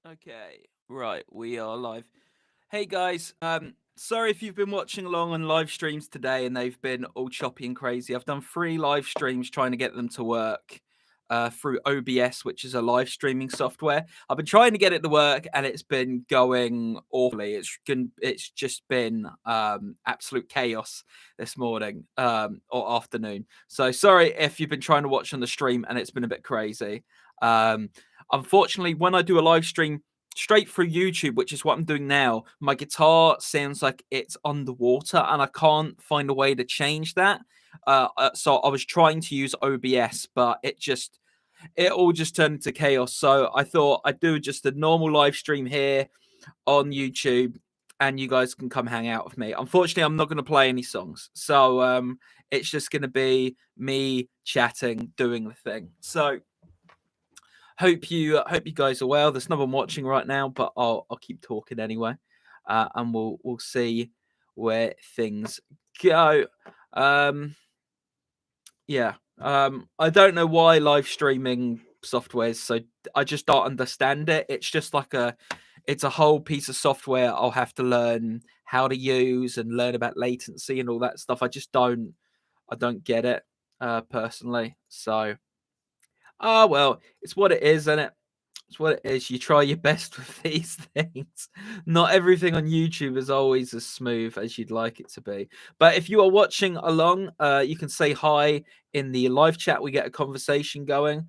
Okay, right, we are live. Hey guys, sorry if you've been watching along on live streams today and they've been all choppy and crazy. I've done 3 live streams trying to get them to work through OBS, which is a live streaming software. I've been trying to get it to work and it's been going awfully. It's just been absolute chaos this morning or afternoon. So sorry if you've been trying to watch on the stream and it's been a bit crazy. Um, Unfortunately, when I do a live stream straight through YouTube, which is what I'm doing now, my guitar sounds like it's underwater and I can't find a way to change that. So I was trying to use OBS, but it all just turned into chaos. So I thought I'd do just a normal live stream here on YouTube and you guys can come hang out with me. Unfortunately, I'm not going to play any songs. So it's just going to be me chatting, doing the thing. So hope you guys are well. There's no one watching right now, but I'll keep talking anyway, and we'll see where things go. Yeah, I don't know why live streaming software is so. I just don't understand it. It's a whole piece of software I'll have to learn how to use and learn about latency and all that stuff. I don't get it personally. So well, it's what it is, isn't it? It's what it is. You try your best with these things. Not everything on YouTube is always as smooth as you'd like it to be. But if you are watching along, you can say hi in the live chat. We get a conversation going.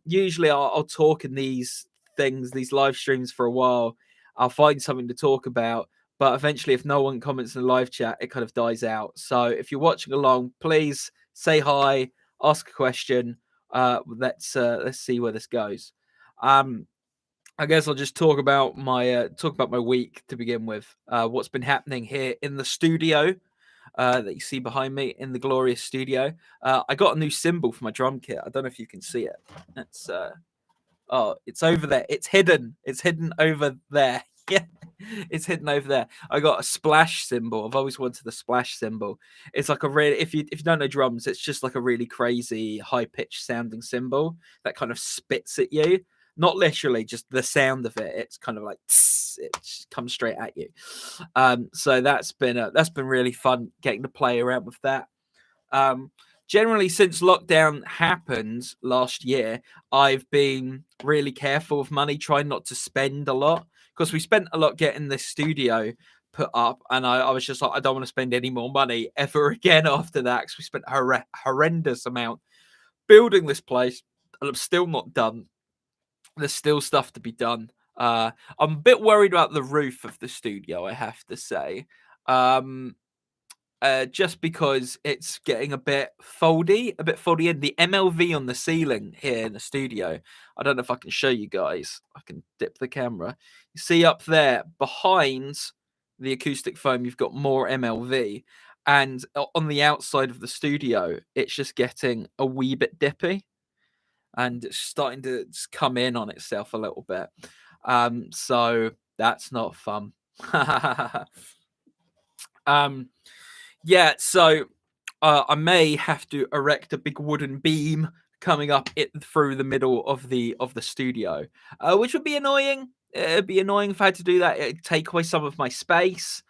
Usually, I'll talk in these things, these live streams for a while. I'll find something to talk about. But eventually, if no one comments in the live chat, it kind of dies out. So if you're watching along, please say hi, ask a question. Let's see where this goes. Um, I guess I'll just talk about my week to begin with. What's been happening here in the studio that you see behind me in the glorious studio. I got a new cymbal for my drum kit. I don't know if you can see it. It's it's over there. It's hidden. It's hidden over there. Yeah, it's hidden over there. I got a splash cymbal. I've always wanted a splash cymbal. It's like a really if you don't know drums, it's just like a really crazy high pitched sounding cymbal that kind of spits at you. Not literally, just the sound of it. It's kind of like tss, it comes straight at you. So that's been really fun getting to play around with that. Um, Generally, since lockdown happened last year, I've been really careful with money, trying not to spend a lot because we spent a lot getting this studio put up, and I was just like, I don't want to spend any more money ever again after that because we spent a horrendous amount building this place, and I'm still not done. There's still stuff to be done. I'm a bit worried about the roof of the studio, I have to say. Um, just because it's getting a bit foldy in the MLV on the ceiling here in the studio. I don't know if I can show you guys. I can dip the camera. You see up there behind the acoustic foam, you've got more MLV. And on the outside of the studio, it's just getting a wee bit dippy and it's starting to come in on itself a little bit. So that's not fun. um, Yeah, so I may have to erect a big wooden beam coming up it through the middle of the studio, which would be annoying. It'd be annoying if I had to do that. It'd take away some of my space.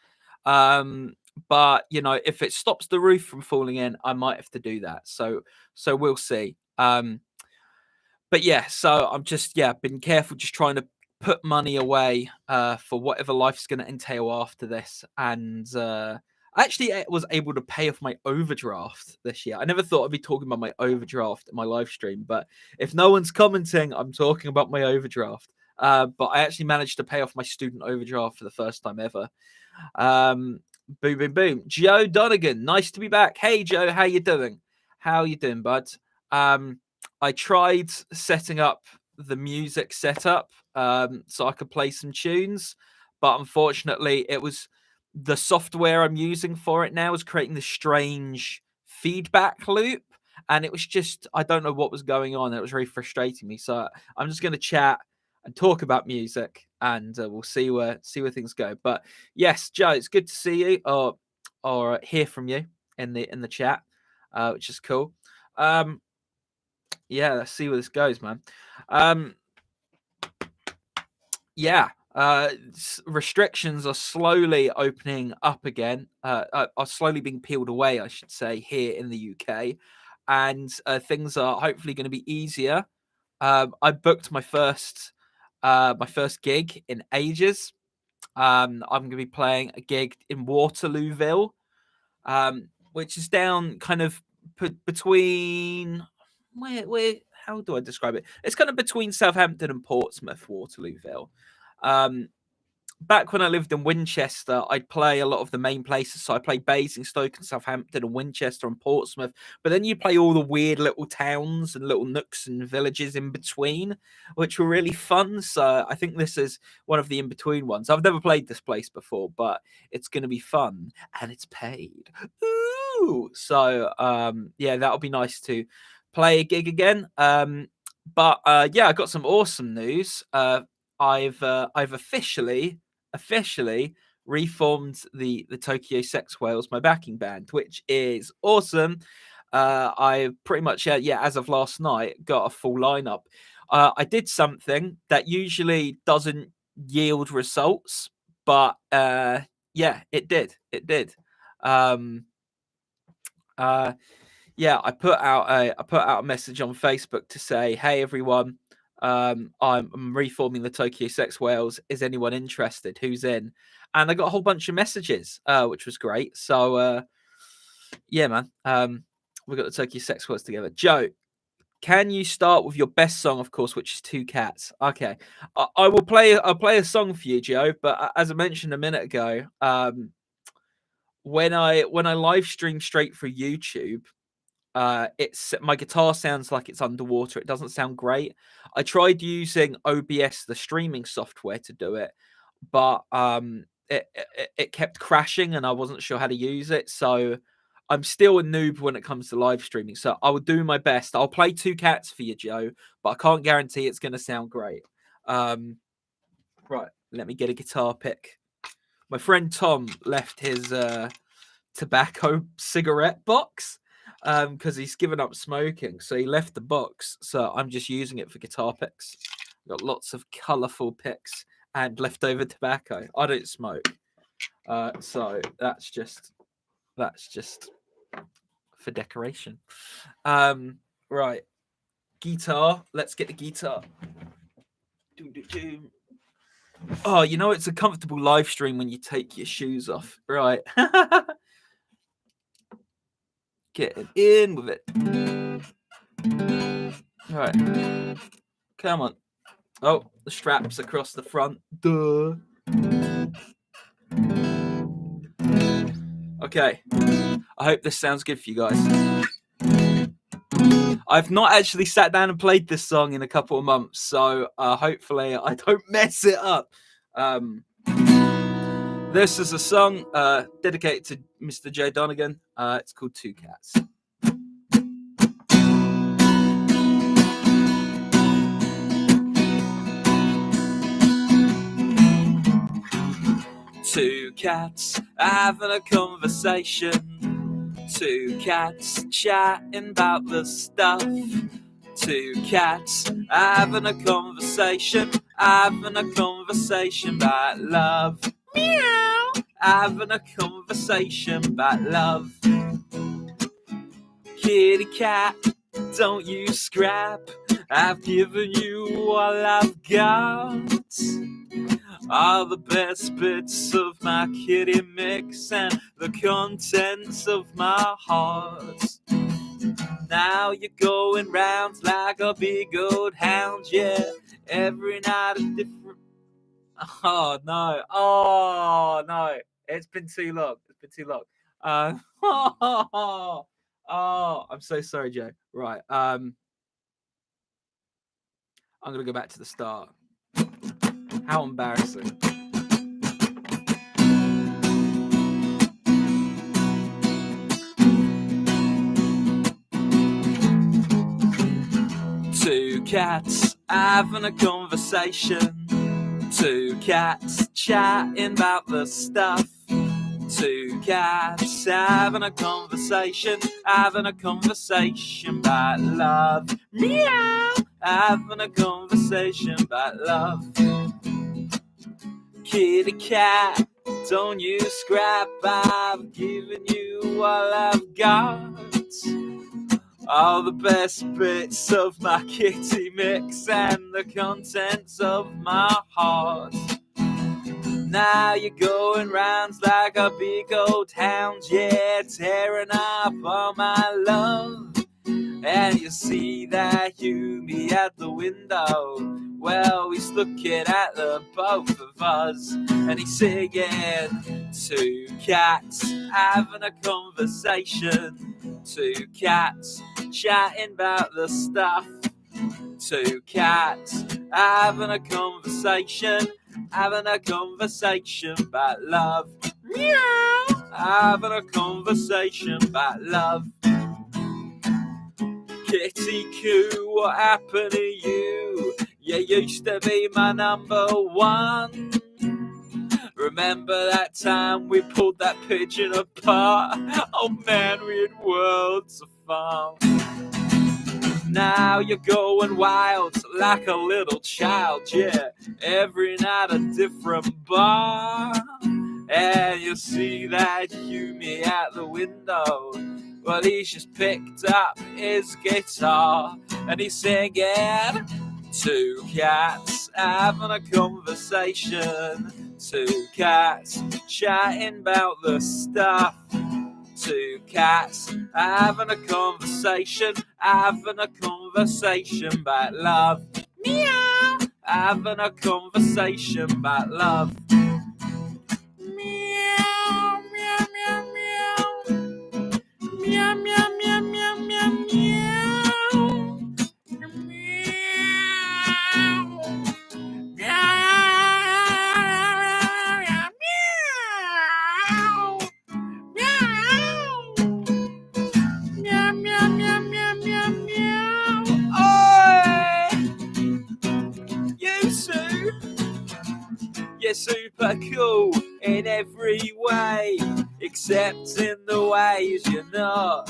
Um, but you know, if it stops the roof from falling in, I might have to do that. So we'll see. But yeah, so I'm just been careful, just trying to put money away for whatever life's going to entail after this, and I actually was able to pay off my overdraft this year. I never thought I'd be talking about my overdraft in my live stream, but if no one's commenting, I'm talking about my overdraft. But I actually managed to pay off my student overdraft for the first time ever. Boom, boom, boom. Joe Donegan, nice to be back. Hey, Joe, how you doing? How you doing, bud? Um, I tried setting up the music setup so I could play some tunes, but unfortunately, it was the software I'm using for it now is creating this strange feedback loop, and it was just I don't know what was going on. It was really frustrating me. So I'm just going to chat and talk about music, and we'll see where things go. But yes, Joe, it's good to see you or hear from you in the chat, which is cool. Um, yeah, let's see where this goes, man. Um, Yeah, restrictions are slowly opening up again. Are slowly being peeled away, I should say, here in the UK, and things are hopefully going to be easier. I booked my first gig in ages. I'm going to be playing a gig in Waterlooville, which is down kind of between where how do I describe it? It's kind of between Southampton and Portsmouth, Waterlooville. Um, Back when I lived in Winchester, I'd play a lot of the main places. So I played Basingstoke and Southampton and Winchester and Portsmouth. But then you play all the weird little towns and little nooks and villages in between, which were really fun. So I think this is one of the in between ones. I've never played this place before, but it's going to be fun and it's paid. Ooh! So yeah, that'll be nice to play a gig again. But yeah, I got some awesome news. I've officially reformed the Tokyo Sex Whales, my backing band, which is awesome. I pretty much yeah, as of last night, got a full lineup. I did something that usually doesn't yield results, but yeah, it did. It did. Um, yeah, I put out a message on Facebook to say, "Hey everyone, I'm reforming the Tokyo Sex Whales. Is anyone interested? Who's in?" And I got a whole bunch of messages, which was great. So yeah, man, we got the Tokyo Sex Whales together. Joe, can you start with your best song, of course, which is Two Cats? Okay, I will play. I'll play a song for you, Joe. But as I mentioned a minute ago, when I live stream straight through YouTube, it's my guitar sounds like it's underwater. It doesn't sound great. I tried using OBS, the streaming software, to do it, but it kept crashing and I wasn't sure how to use it. So I'm still a noob when it comes to live streaming. So I will do my best. I'll play Two Cats for you, Joe, but I can't guarantee it's going to sound great. Right, let me get a guitar pick. My friend Tom left his tobacco cigarette box because he's given up smoking, so he left the box. So I'm just using it for guitar picks. Got lots of colorful picks and leftover tobacco. I don't smoke, so that's just for decoration. Right, guitar. Let's get the guitar. Oh, you know, it's a comfortable live stream when you take your shoes off. Right. Getting in with it. All right. Come on. Oh, the straps across the front. Duh. Okay. I hope this sounds good for you guys. I've not actually sat down and played this song in a couple of months, so hopefully I don't mess it up. This is a song dedicated to Mr. Joe Donegan. It's called Two Cats. Two cats having a conversation. Two cats chatting about the stuff. Two cats having a conversation about love. Meow. Having a conversation about love. Kitty cat, don't you scrap. I've given you all I've got. All the best bits of my kitty mix and the contents of my heart. Now you're going round like a big old hound, yeah. Every night a different. Oh no! It's been too long. Oh, I'm so sorry, Joe. Right, I'm gonna go back to the start. How embarrassing. Two cats having a conversation. Two cats chatting about the stuff. Two cats having a conversation about love. Meow. Having a conversation about love. Kitty cat, don't you scrap, I've given you all I've got. All the best bits of my kitty mix and the contents of my heart. Now you're going rounds like a big old hound, yeah, tearing up all my love. And you see that Yumi at the window. Well, he's looking at the both of us, and he's singing. Two cats having a conversation. Two cats chatting about the stuff. Two cats having a conversation. Having a conversation about love. Meow. Having a conversation about love. Kitty coo, what happened to you? You used to be my number one. Remember that time we pulled that pigeon apart? Oh man, we had worlds of fun. Now you're going wild like a little child, yeah. Every night a different bar. And you see that Yumi at the window. Well, he's just picked up his guitar and he's singing. Two cats having a conversation. Two cats chatting about the stuff. Two cats having a conversation about love. Meow. Having a conversation about love. Meow, meow, meow, meow. Meow, meow, meow, meow, meow, meow. You're super cool in every way, except in the ways you're not.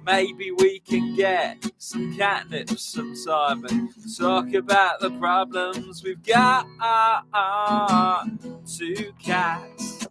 Maybe we can get some catnip sometime and talk about the problems we've got. Two cats.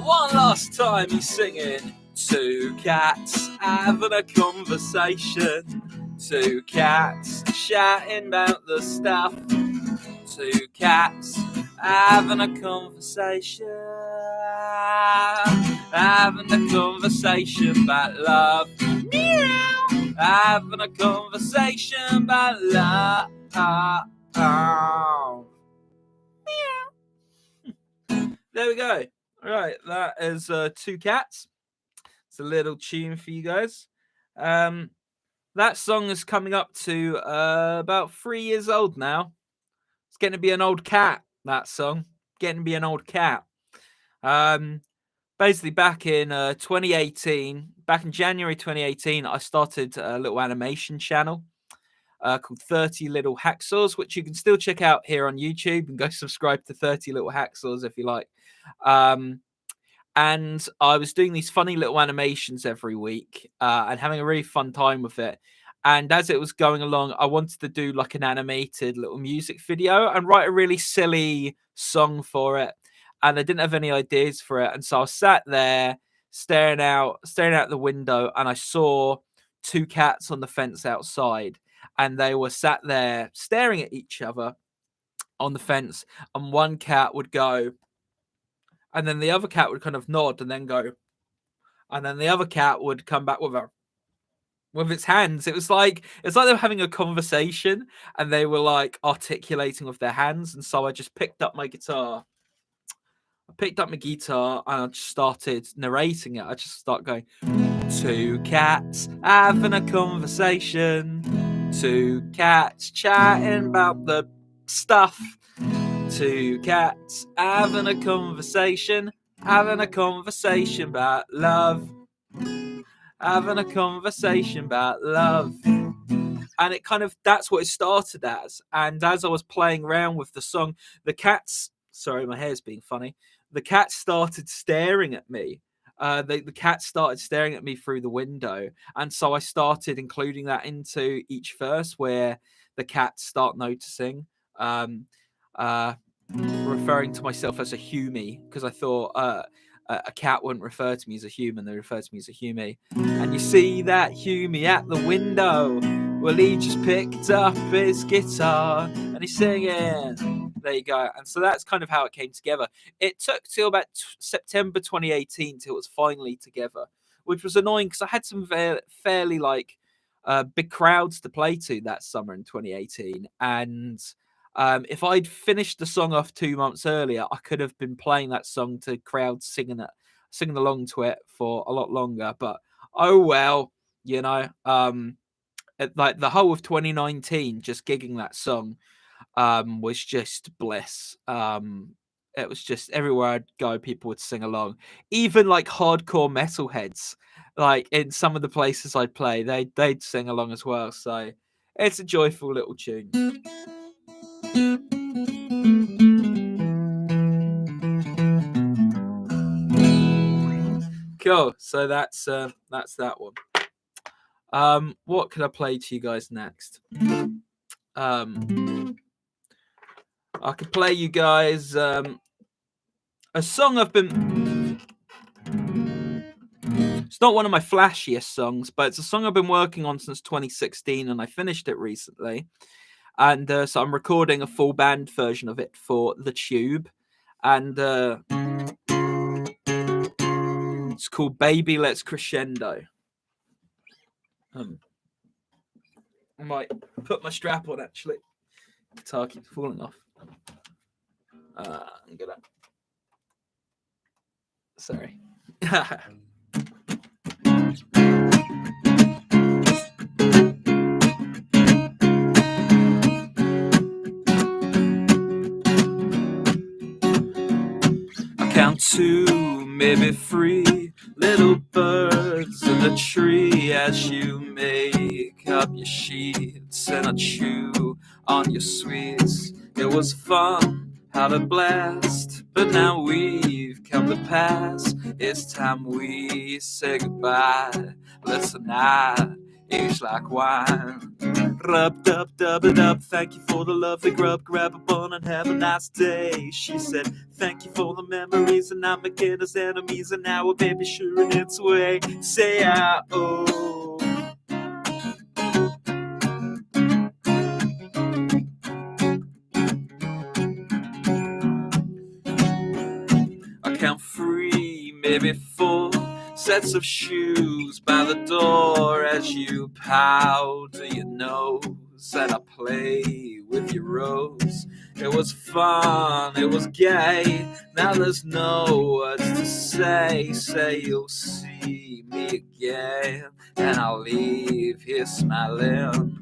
One last time he's singing. Two cats having a conversation. Two cats chatting about the stuff. Two cats having a conversation. Having a conversation about love. Meow. Having a conversation about love. Meow. There we go. All right, that is Two Cats. It's a little tune for you guys. That song is coming up to about 3 years old now. It's getting to be an old cat, that song. Getting to be an old cat. Basically, back in 2018, back in January 2018, I started a little animation channel called 30 Little Hacksaws, which you can still check out here on YouTube, and go subscribe to 30 Little Hacksaws if you like. And I was doing these funny little animations every week and having a really fun time with it. And as it was going along, I wanted to do like an animated little music video and write a really silly song for it. And I didn't have any ideas for it. And so I sat there staring out the window, and I saw two cats on the fence outside. And they were sat there staring at each other on the fence. And one cat would go, and then the other cat would kind of nod and then go. And then the other cat would come back with its hands. It's like they were having a conversation and they were like articulating with their hands. And so I just picked up my guitar. And I just started narrating it. I just start going, two cats having a conversation. Two cats chatting about the stuff. Two cats having a conversation about love. Having a conversation about love. And it kind of, that's what it started as. And as I was playing around with the song, the cats, sorry, my hair's being funny. The cats started staring at me. The cat started staring at me through the window, and so I started including that into each verse where the cats start noticing, um, uh, referring to myself as a Humie, because I thought a cat wouldn't refer to me as a human; they refer to me as a Humie. And you see that Humie at the window. Well, he just picked up his guitar and he's singing. There you go. And so that's kind of how it came together. It took till about September 2018 till it was finally together, which was annoying because I had some fairly like big crowds to play to that summer in 2018. And if I'd finished the song off 2 months earlier, I could have been playing that song to crowds singing along to it for a lot longer. But oh well, you know. Like the whole of 2019, just gigging that song was just bliss. It was just everywhere I'd go, people would sing along. Even like hardcore metalheads, like in some of the places I'd play, they'd sing along as well. So it's a joyful little tune. Cool. So that's that one. What can I play to you guys next? I could play you guys a song I've been. It's not one of my flashiest songs, but it's a song I've been working on since 2016, and I finished it recently. And so I'm recording a full band version of it for The Tube, and it's called "Baby Let's Crescendo." I might put my strap on actually. The guitar keeps falling off. I'm gonna. Sorry. I count 2, maybe 3 little birds in the tree as you make up your sheets and I chew on your sweets. It was fun, had a blast, but now we've come to pass. It's time we say goodbye. Listen, I age like wine. Rub, dub, dub it up. Thank you for the lovely grub. Grab a bun and have a nice day. She said, thank you for the memories, and I'm making us enemies, and now a baby sure in its way. Say, oh. I count 3, maybe 4 sets of shoes by the door as you powder your nose and I play with your rose. It was fun, it was gay. Now there's no words to say. Say you'll see me again, and I'll leave here smiling.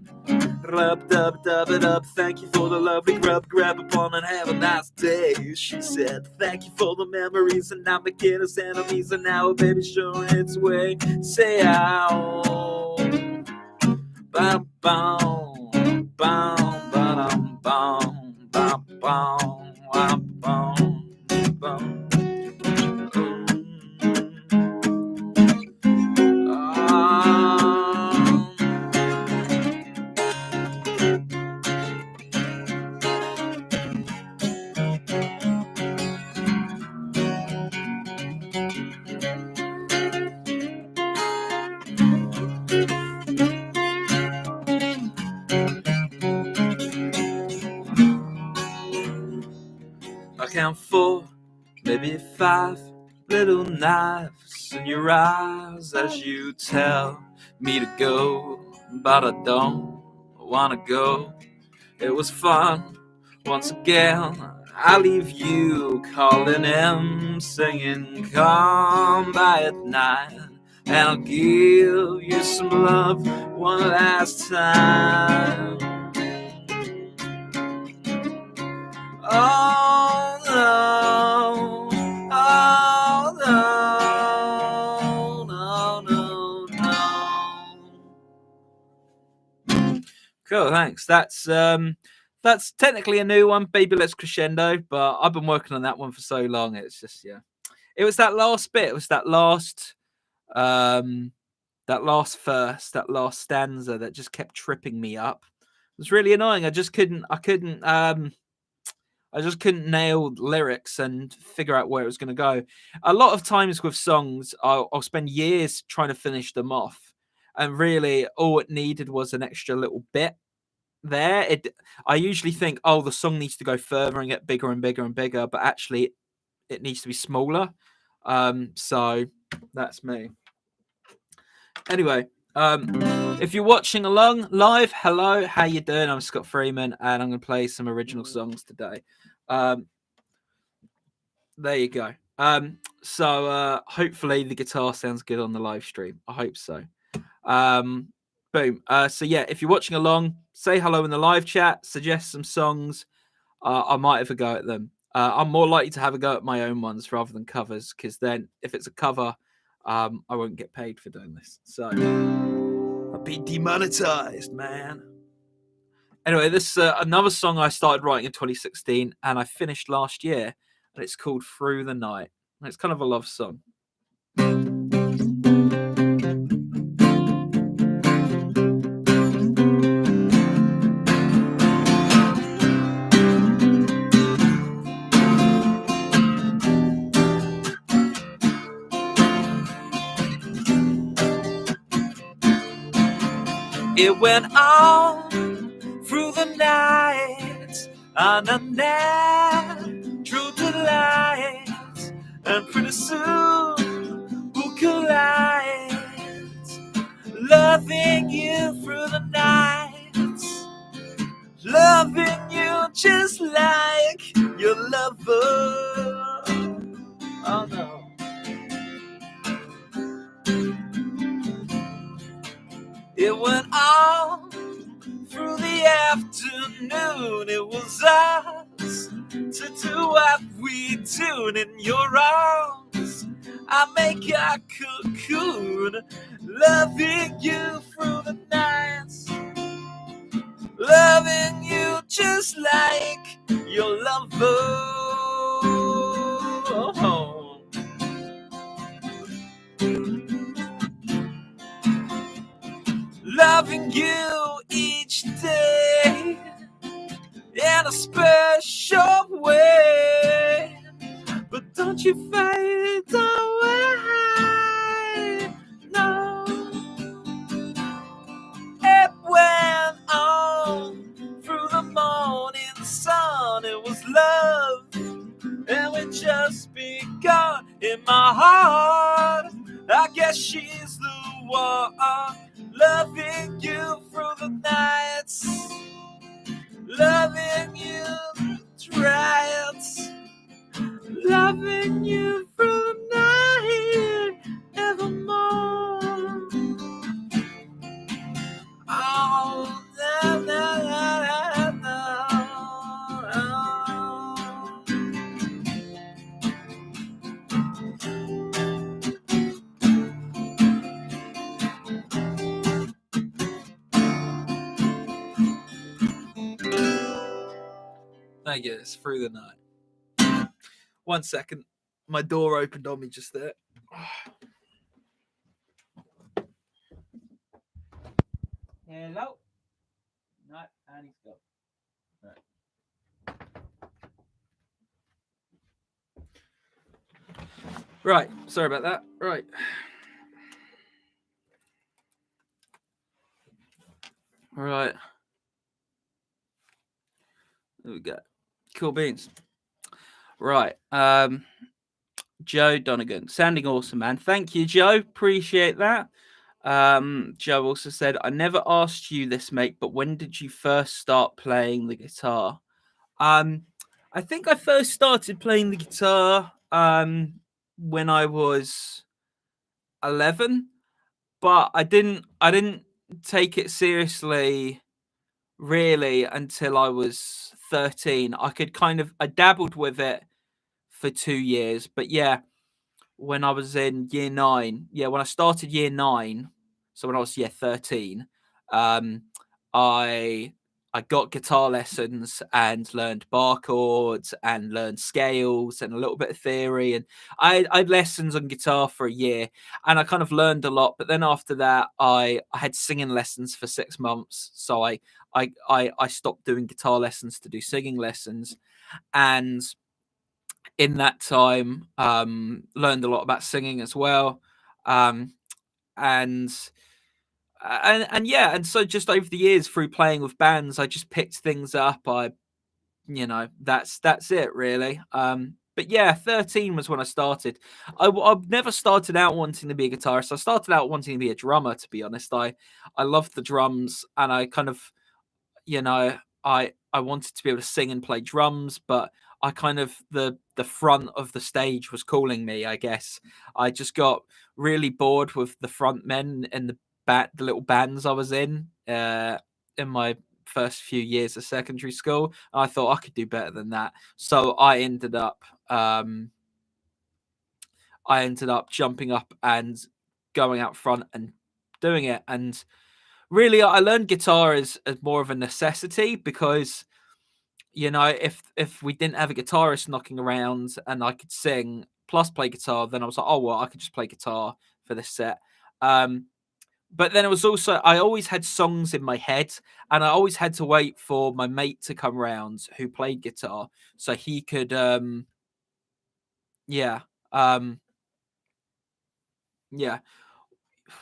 Rub, dub, dub it up. Thank you for the lovely grub. Grab a bun and have a nice day. She said, thank you for the memories, and I'm making us enemies, and now a baby showing its way. Say ow. Bam, bam, bam, bam, bam, bam, bam, bam, bam. I count 4, maybe 5 little knives in your eyes as you tell me to go, but I don't wanna go. It was fun once again. I leave you calling in, singing come by at night, and I'll give you some love one last time. Oh no, oh no, no, no, no. Cool, thanks. That's technically a new one, Baby Let's Crescendo, but I've been working on that one for so long. It's just yeah. It was that last bit. It was um that last verse, that last stanza that just kept tripping me up. It was really annoying. I just couldn't nail lyrics and figure out where it was going to go. A lot of times with songs, I'll spend years trying to finish them off, and really all it needed was an extra little bit there. I usually think, oh, the song needs to go further and get bigger and bigger and bigger, but actually it needs to be smaller. So that's me. Anyway, if you're watching along live, hello, how you doing? I'm Scott Freeman, and I'm going to play some original songs today. There you go. So hopefully the guitar sounds good on the live stream. I hope so. Boom. So yeah, if you're watching along, say hello in the live chat, suggest some songs. I might have a go at them. I'm more likely to have a go at my own ones rather than covers, because then if it's a cover, I won't get paid for doing this. So I'll be demonetized, man. Anyway, this another song I started writing in 2016 and I finished last year, and it's called Through the Night. And it's kind of a love song. It went on through the night, on a natural delight, and pretty soon we'll collide, loving you through the night, loving you just like your lover. Oh no. It went on through the afternoon. It was us to do what we do. And in your arms I make a cocoon, loving you through the nights, loving you just like your lover. Loving you each day in a special way, but don't you fade away, no. It went on through the morning sun. It was love, and we just begun. In my heart, I guess she's the one, loving you through the nights, loving you tries, loving you through the night, evermore. Oh, na, na, na, na, I guess through the night. 1 second, my door opened on me just there. Hello. No, and he's gone. Right, sorry about that. Right. All right. There we go. Cool beans. Right. Joe Donegan, sounding awesome, man. Thank you, Joe. Appreciate that. Joe also said, I never asked you this, mate, but when did you first start playing the guitar? I think I first started playing the guitar when I was 11, but I didn't take it seriously really until I was 13. I dabbled with it for 2 years, but yeah, when I was in year 9, when I started year 9, so when I was 13, I got guitar lessons and learned bar chords and learned scales and a little bit of theory. And I had lessons on guitar for a year, and I kind of learned a lot. But then after that, I had singing lessons for 6 months. So I stopped doing guitar lessons to do singing lessons. And in that time, learned a lot about singing as well. Um, and and so just over the years through playing with bands, I just picked things up. That's it really. But yeah, 13 was when I started. I've never started out wanting to be a guitarist. I started out wanting to be a drummer, to be honest. I loved the drums, and I kind of, you know, I wanted to be able to sing and play drums, but I kind of the front of the stage was calling me, I guess. I just got really bored with the front men and the little bands I was in my first few years of secondary school. I thought I could do better than that. So I ended up jumping up and going out front and doing it. And really, I learned guitar as more of a necessity because, if we didn't have a guitarist knocking around and I could sing plus play guitar, then I was like, oh well, I could just play guitar for this set. But then it was also, I always had songs in my head, and I always had to wait for my mate to come round who played guitar so he could yeah um yeah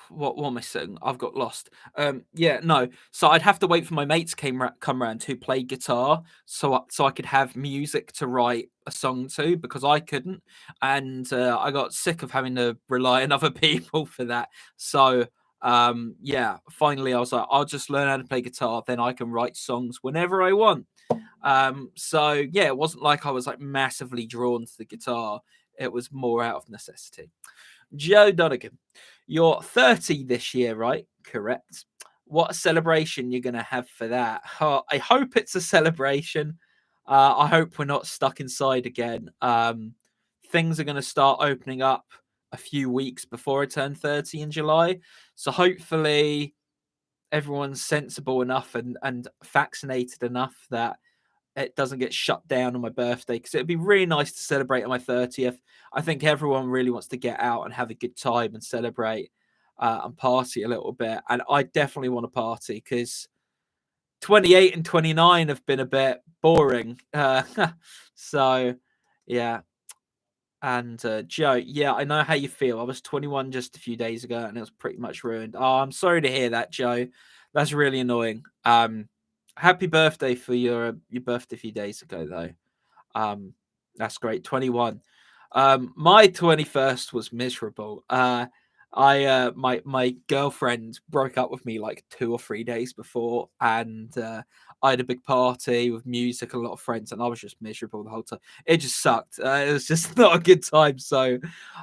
what am I saying? I've got lost. Yeah, no. So I'd have to wait for my mates come round who played guitar, so I could have music to write a song to because I couldn't, and I got sick of having to rely on other people for that. So yeah, finally I was like, I'll just learn how to play guitar, then I can write songs whenever I want. So yeah, it wasn't like I was like massively drawn to the guitar. It was more out of necessity. Joe Donegan, you're 30 this year, right? Correct. What celebration you're going to have for that? I hope it's a celebration. I hope we're not stuck inside again. Things are going to start opening up a few weeks before I turn 30 in July. So hopefully everyone's sensible enough and vaccinated enough that it doesn't get shut down on my birthday, because it'd be really nice to celebrate on my 30th. I think everyone really wants to get out and have a good time and celebrate and party a little bit. And I definitely want to party because 28 and 29 have been a bit boring. So, yeah. And Joe, yeah, I know how you feel. I was 21 just a few days ago and it was pretty much ruined. Oh, I'm sorry to hear that, Joe. That's really annoying. Happy birthday for your birthday a few days ago, though. That's great. 21. My 21st was miserable. My girlfriend broke up with me like 2 or 3 days before, and I had a big party with music, a lot of friends, and I was just miserable the whole time. It just sucked. It was just not a good time. So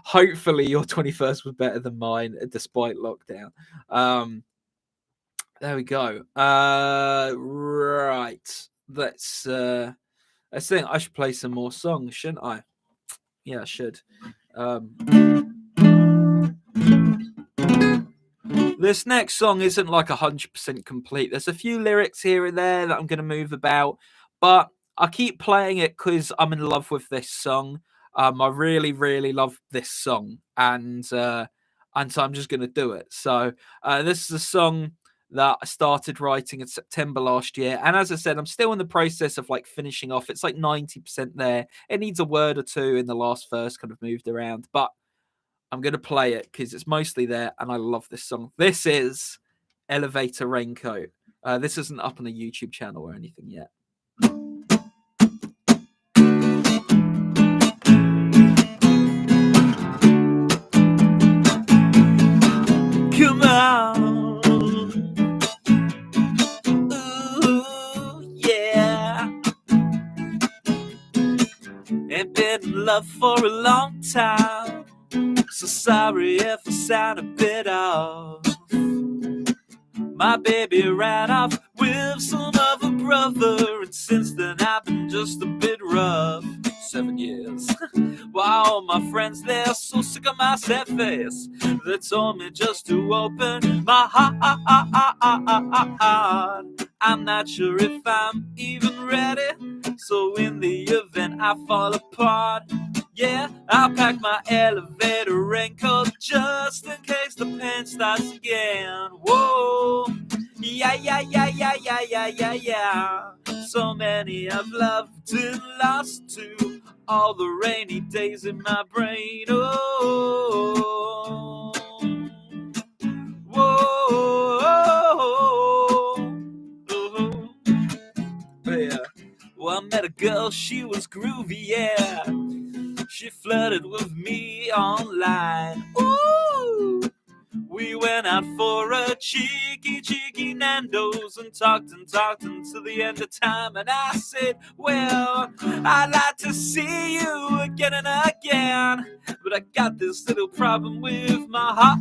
hopefully your 21st was better than mine, despite lockdown. There we go. Right. I think I should play some more songs, shouldn't I? Yeah, I should. This next song isn't like 100% complete. There's a few lyrics here and there that I'm going to move about, but I keep playing it because I'm in love with this song. I really, really love this song, and so I'm just going to do it. So this is a song that I started writing in September last year, and as I said, I'm still in the process of like finishing off. It's like 90% there. It needs a word or two in the last verse, kind of moved around, but I'm going to play it because it's mostly there, and I love this song. This is Elevator Raincoat. This isn't up on the YouTube channel or anything yet. Come on. Ooh, yeah. Ain't been in love for a long time, so sorry if I sound a bit off. My baby ran off with some other brother, and since then I've been just a bit rough. 7 years. While all my friends, they're so sick of my sad face, they told me just to open my heart. I'm not sure if I'm even ready. So in the event I fall apart, yeah, I'll pack my elevator raincoat just in case the pain starts again. Whoa, yeah, yeah, yeah, yeah, yeah, yeah, yeah, yeah. So many I've loved and lost to, all the rainy days in my brain. Oh, whoa, oh, yeah. Well, I met a girl, she was groovy, yeah. She flirted with me online. Ooh! We went out for a cheeky Nando's and talked until the end of time. And I said, well, I'd like to see you again and again, but I got this little problem with my heart.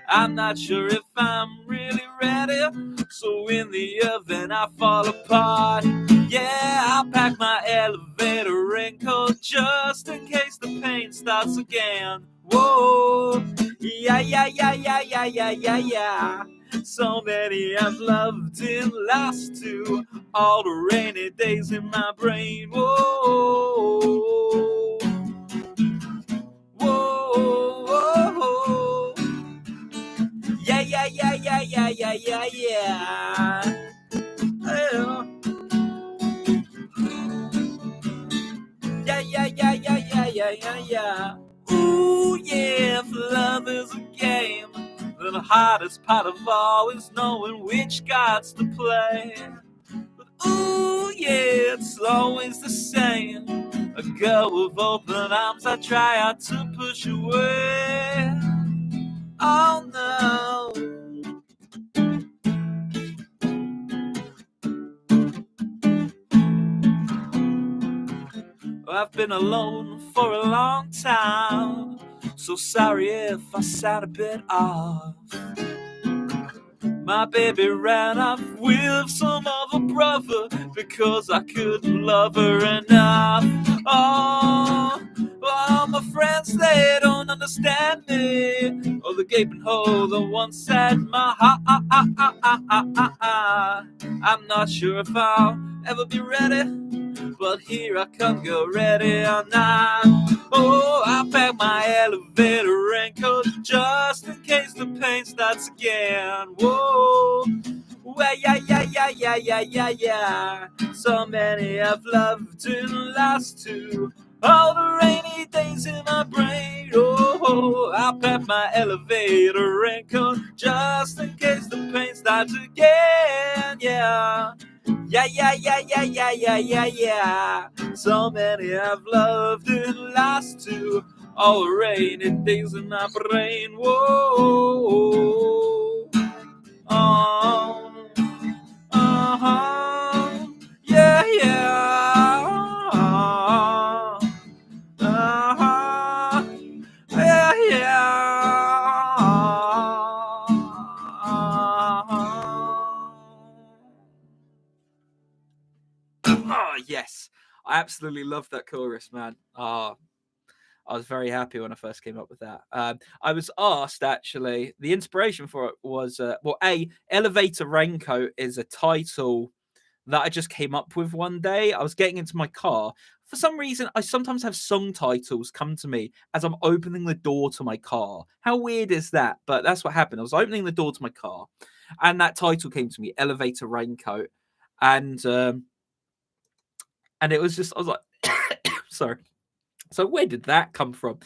I'm not sure if I'm really ready, so in the event I fall apart, yeah, I'll pack my elevator raincoat just in case the pain starts again. Whoa, yeah, yeah, yeah, yeah, yeah, yeah, yeah, yeah. So many I've loved and lost to, all the rainy days in my brain. Whoa, whoa, whoa. Yeah, yeah, yeah, yeah, yeah, yeah, yeah, yeah. Yeah, yeah, yeah, yeah, yeah, yeah, yeah, yeah. Ooh, yeah, if love is a game, then the hardest part of all is knowing which cards to play. But ooh, yeah, it's always the same. A girl with open arms I try out to push away. Oh no. I've been alone for a long time, so sorry if I sound a bit off. My baby ran off with some other brother because I couldn't love her enough. Oh, all my friends, they don't understand me. Oh, the gaping hole that once had my heart. I'm not sure if I'll ever be ready, but here I come, go ready or not. Oh, I pack my elevator raincoat just in case the pain starts again. Whoa, well, yeah, yeah, yeah, yeah, yeah, yeah, yeah. So many I've loved and lost to, all the rainy days in my brain. Oh, I pack my elevator raincoat just in case the pain starts again. Yeah. Yeah, yeah, yeah, yeah, yeah, yeah, yeah, yeah. So many I've loved and lost to, all the rainy days in my brain. Whoa, oh, uh-huh, yeah, yeah, uh-huh, yeah, yeah, oh, yes. I absolutely love that chorus, man. I was very happy when I first came up with that. I was asked, actually, the inspiration for it was, Elevator Raincoat is a title that I just came up with one day. I was getting into my car. For some reason, I sometimes have song titles come to me as I'm opening the door to my car. How weird is that? But that's what happened. I was opening the door to my car, and that title came to me, Elevator Raincoat. And and it was just, I was like, sorry. So where did that come from?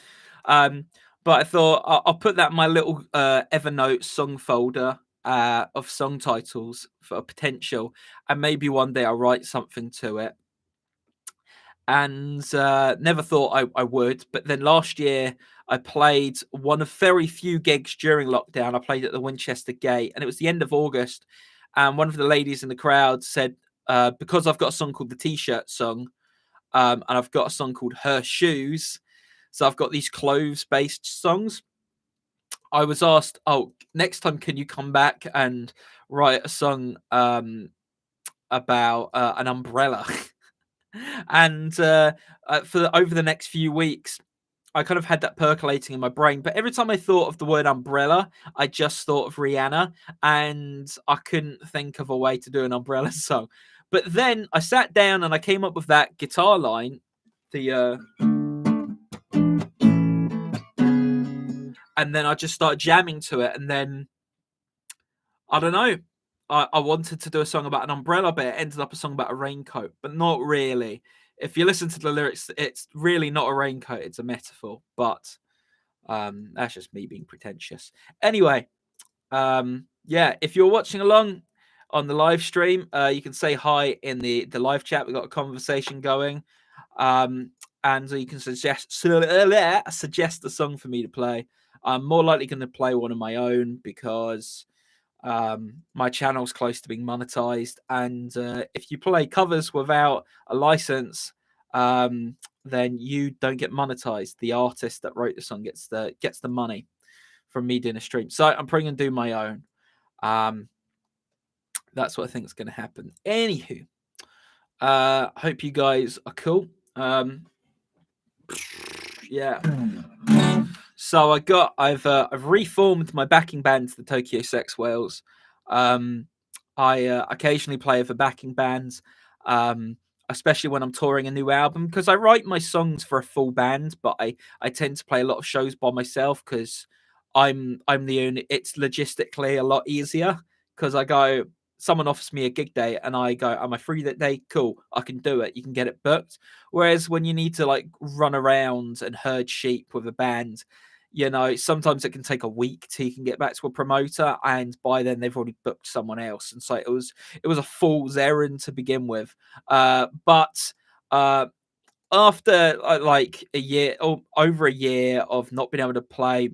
But I thought I'll put that in my little Evernote song folder of song titles for potential, and maybe one day I'll write something to it. And never thought I would, but then last year I played one of very few gigs during lockdown. I played at the Winchester Gate, and it was the end of August. And one of the ladies in the crowd said, because I've got a song called the T-shirt song, and I've got a song called Her Shoes. So I've got these clothes-based songs. I was asked, oh, next time can you come back and write a song about an umbrella? And for over the next few weeks, I kind of had that percolating in my brain. But every time I thought of the word umbrella, I just thought of Rihanna, and I couldn't think of a way to do an umbrella song. But then I sat down and I came up with that guitar line, the and then I just started jamming to it, and then I don't know. I wanted to do a song about an umbrella, but it ended up a song about a raincoat, but not really. If you listen to the lyrics, it's really not a raincoat, it's a metaphor. But that's just me being pretentious. Anyway, yeah, if you're watching along on the live stream, you can say hi in the live chat. We've got a conversation going. And you can suggest a song for me to play. I'm more likely going to play one of my own because my channel's close to being monetized, and if you play covers without a license, then you don't get monetized. The artist that wrote the song gets the money from me doing a stream. So I'm probably gonna do my own. That's what I think is gonna happen. Anywho, hope you guys are cool. Yeah. So I've reformed my backing band, the Tokyo Sex Whales. I occasionally play with backing bands, especially when I'm touring a new album, because I write my songs for a full band, but I tend to play a lot of shows by myself because I'm the only. It's logistically a lot easier because someone offers me a gig day and I go, am I free that day? Cool, I can do it. You can get it booked. Whereas when you need to like run around and herd sheep with a band, sometimes it can take a week till you can get back to a promoter, and by then they've already booked someone else. And so it was a fool's errand to begin with. But after like a year or over a year of not being able to play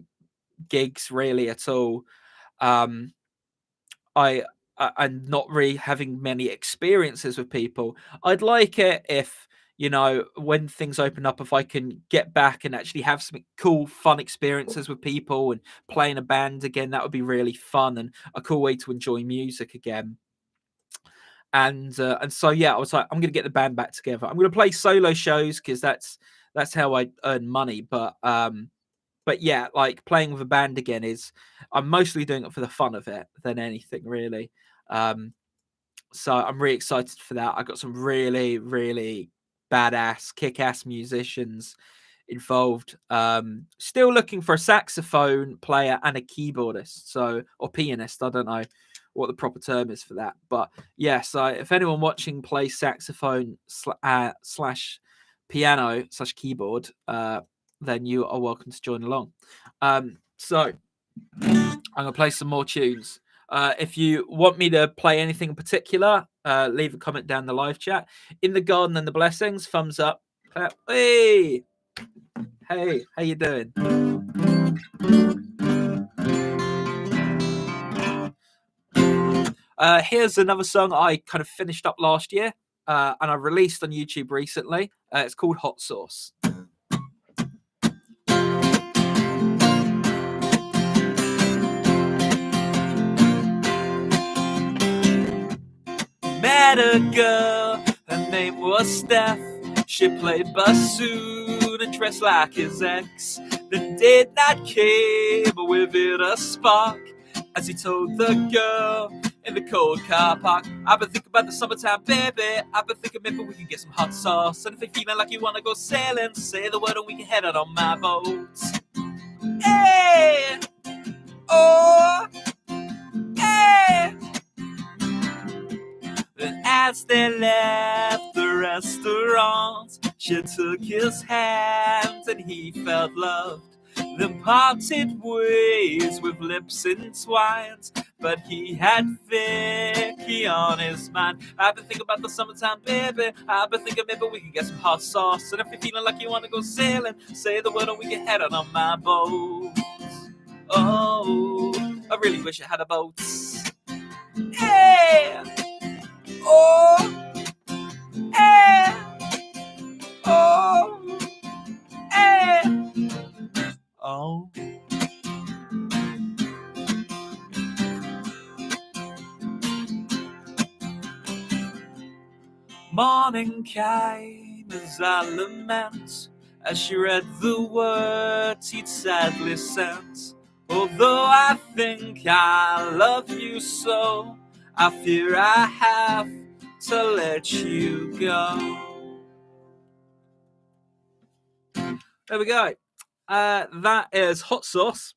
gigs really at all, I and not really having many experiences with people, I'd like it if, when things open up, if I can get back and actually have some cool, fun experiences with people and play in a band again. That would be really fun and a cool way to enjoy music again. And so yeah, I was like, I'm gonna get the band back together. I'm gonna play solo shows because that's how I earn money. But yeah, like playing with a band again I'm mostly doing it for the fun of it than anything really. So I'm really excited for that. I got some really, really badass, kick-ass musicians involved. Still looking for a saxophone player and a keyboardist, or pianist. I don't know what the proper term is for that, but yeah. So if anyone watching plays saxophone slash piano slash keyboard, then you are welcome to join along. So I'm gonna play some more tunes. If you want me to play anything in particular, leave a comment down the live chat. In the Garden and the Blessings, thumbs up. Hey, how you doing? Here's another song I kind of finished up last year, and I released on YouTube recently. It's called Hot Sauce. Met a girl, her name was Steph. She played bassoon and dressed like his ex, then did not care, but with it a spark, as he told the girl in the cold car park. I've been thinking about the summertime, baby. I've been thinking maybe we can get some hot sauce. And if you're feeling like you want to go sailing, say the word and we can head out on my boat. Hey! Oh! Hey! Then as they left the restaurant, she took his hand and he felt loved. Then parted ways with lips entwined, but he had Vicky on his mind. I've been thinking about the summertime, baby. I've been thinking maybe we can get some hot sauce. And if you're feeling like you want to go sailing, say the word and we can head out on my boat. Oh, I really wish I had a boat. Hey! Oh, eh, oh, eh, oh. Morning came as I lament, as she read the words he'd sadly sent. Although I think I love you so, I fear I have to let you go. There we go. That is Hot Sauce,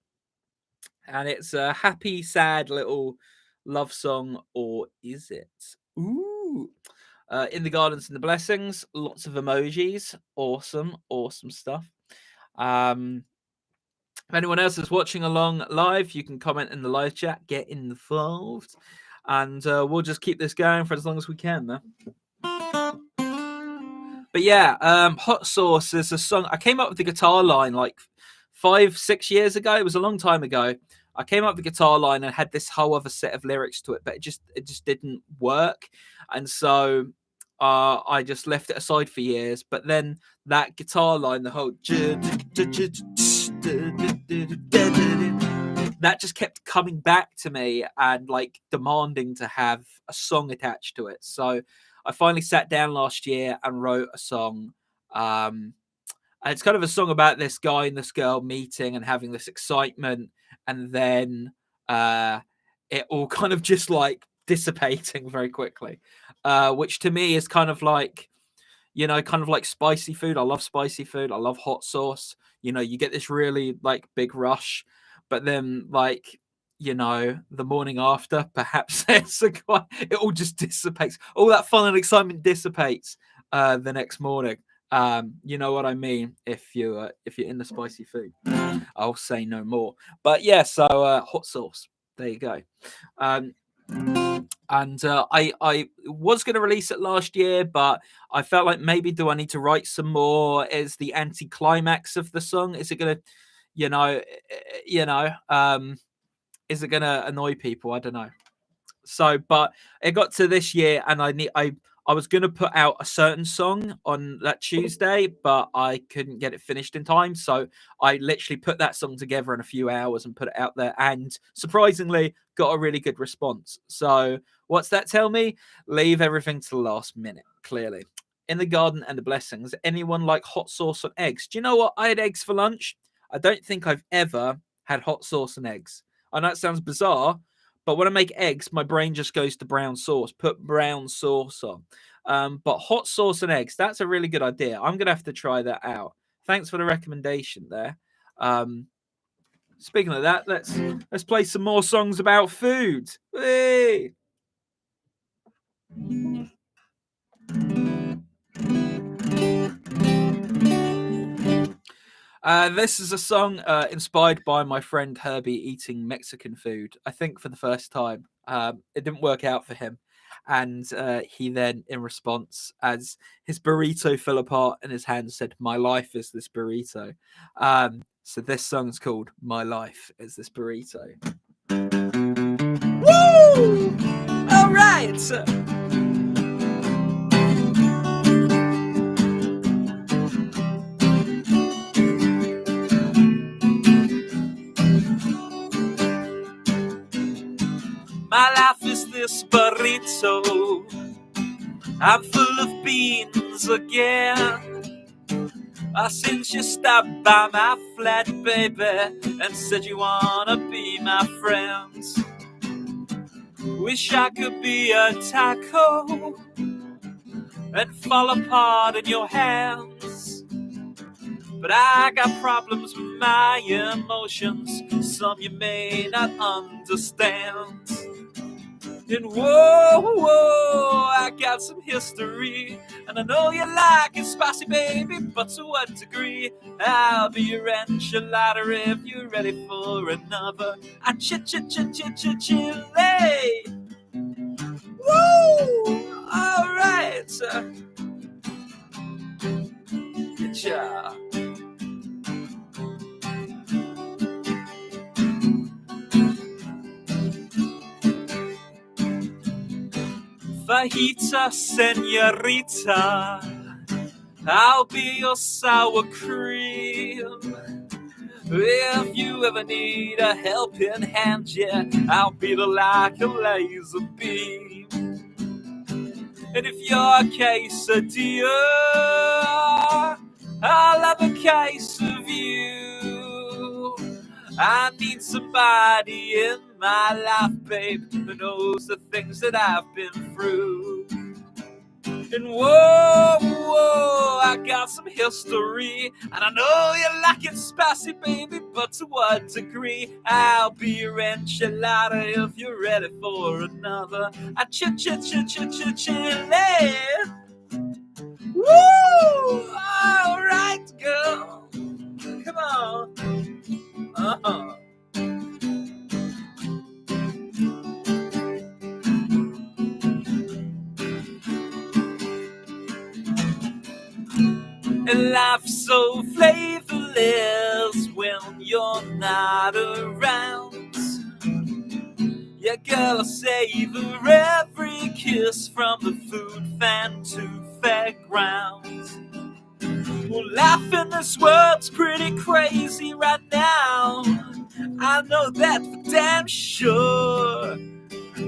and it's a happy, sad little love song, or is it? Ooh. In the Gardens and the Blessings, lots of emojis. Awesome stuff. If anyone else is watching along live, you can comment in the live chat, get involved, and we'll just keep this going for as long as we can, man. But yeah, Hot Sauce is a song. I came up with the guitar line like 5-6 years ago. It was a long time ago. I came up with the guitar line and had this whole other set of lyrics to it, but it just didn't work. And so I just left it aside for years. But then that guitar line, the whole that just kept coming back to me and like demanding to have a song attached to it. So I finally sat down last year and wrote a song. And it's kind of a song about this guy and this girl meeting and having this excitement, and then it all kind of just like dissipating very quickly, which to me is kind of like, you know, kind of like spicy food. I love spicy food. I love hot sauce. You know, you get this really like big rush, but then like, you know, the morning after, perhaps it all just dissipates. All that fun and excitement dissipates the next morning. You know what I mean? If you're in the spicy food, I'll say no more. But yeah, so hot sauce. There you go. And I was going to release it last year, but I felt like maybe do I need to write some more? Is the anti-climax of the song? Is it going to, is it going to annoy people? I don't know. So, but it got to this year, and I was going to put out a certain song on that Tuesday, but I couldn't get it finished in time. So I literally put that song together in a few hours and put it out there. And surprisingly, got a really good response. So what's that tell me? Leave everything to the last minute, clearly. In the Garden and the Blessings, anyone like hot sauce on eggs? Do you know what? I had eggs for lunch. I don't think I've ever had hot sauce and eggs. I know it sounds bizarre, but when I make eggs, my brain just goes to brown sauce. Put brown sauce on. But hot sauce and eggs, that's a really good idea. I'm going to have to try that out. Thanks for the recommendation there. Speaking of that, let's play some more songs about food. Hey! This is a song inspired by my friend Herbie eating Mexican food, I think for the first time. It didn't work out for him. And he then, in response, as his burrito fell apart in his hand, said, "My life is this burrito." So this song's called "My Life is This Burrito." Woo! All right! My life is this burrito. I'm full of beans again. Since you stopped by my flat, baby, and said you wanna be my friend. Wish I could be a taco and fall apart in your hands. But I got problems with my emotions, some you may not understand. And whoa, I got some history, and I know you like it spicy, baby, but to what degree? I'll be your enchilada if you're ready for another. I chile. Woo! All right. Good job. Fajita, senorita, I'll be your sour cream. If you ever need a helping hand, yeah, I'll be the like a laser beam. And if you're a quesadilla, I'll have a case of you. I need somebody in my life, babe, who knows the things that I've been through. And whoa, whoa, I got some history, and I know you like it spicy, baby, but to what degree? I'll be your enchilada if you're ready for another. I chile. Woo! All right, girl. Come on. Uh-huh. And life's so flavorless when you're not around. Yeah, girl, I savor every kiss from the food fan to fairgrounds. Well, life in this world's pretty crazy right now. I know that for damn sure.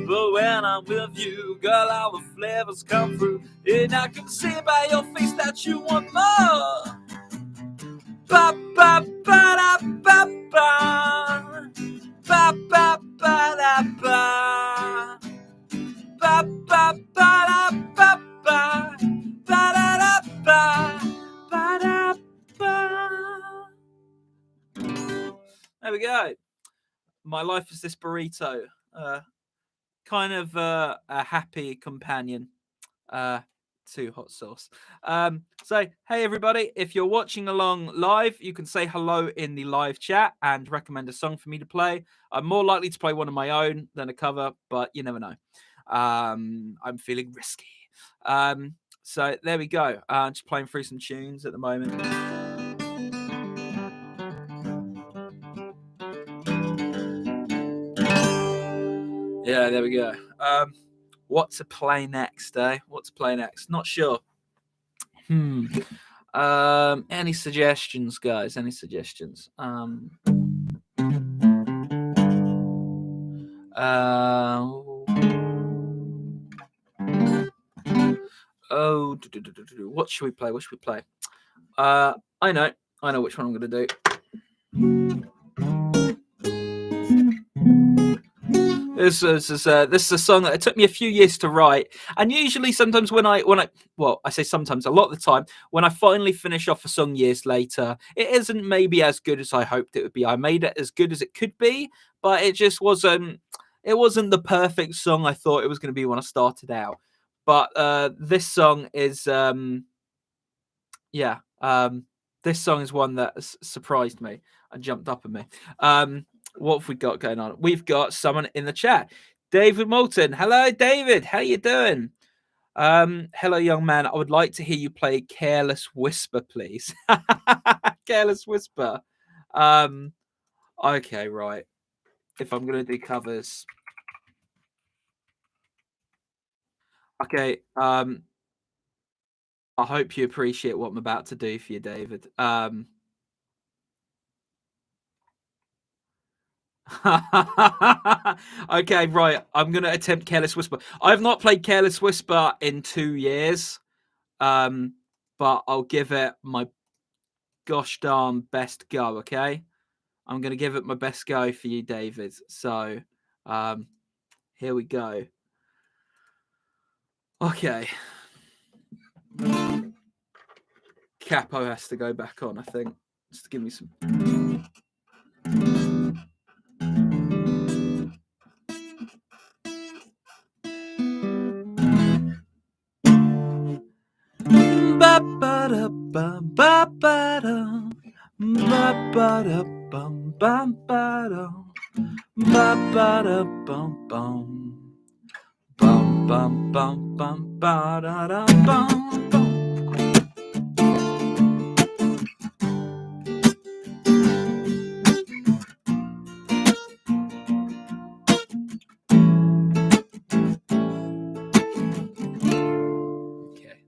But when I'm with you, girl, all the flavors come through. And I can see by your face that you want more. Ba ba ba da ba ba. Ba ba ba da ba. Ba ba ba da ba ba. Ba da da ba. Ba da ba. There we go. My life is this burrito. Kind of a happy companion to hot sauce. So, hey everybody, if you're watching along live, you can say hello in the live chat and recommend a song for me to play. I'm more likely to play one of my own than a cover, but you never know. I'm feeling risky. So there we go. Just playing through some tunes at the moment. Yeah, there we go. What to play next, eh? What to play next? Not sure. Any suggestions, guys? Any suggestions? What should we play? What should we play? I know which one I'm going to do. This is a song that it took me a few years to write, and usually, sometimes when I say sometimes, a lot of the time, when I finally finish off a song years later, it isn't maybe as good as I hoped it would be. I made it as good as it could be, but it just wasn't. It wasn't the perfect song I thought it was going to be when I started out. But this song is, this song is one that surprised me and jumped up at me. What have we got going on? We've got someone in the chat. David Moulton. Hello, David. How you doing? Hello, young man. I would like to hear you play Careless Whisper, please. Careless Whisper. Okay, right. If I'm going to do covers. Okay, I hope you appreciate what I'm about to do for you, David. Okay, right. I'm going to attempt Careless Whisper. I've not played Careless Whisper in 2 years, but I'll give it my gosh darn best go, okay? I'm going to give it my best go for you, David. So, here we go. Okay. Capo has to go back on, I think, just to give me some...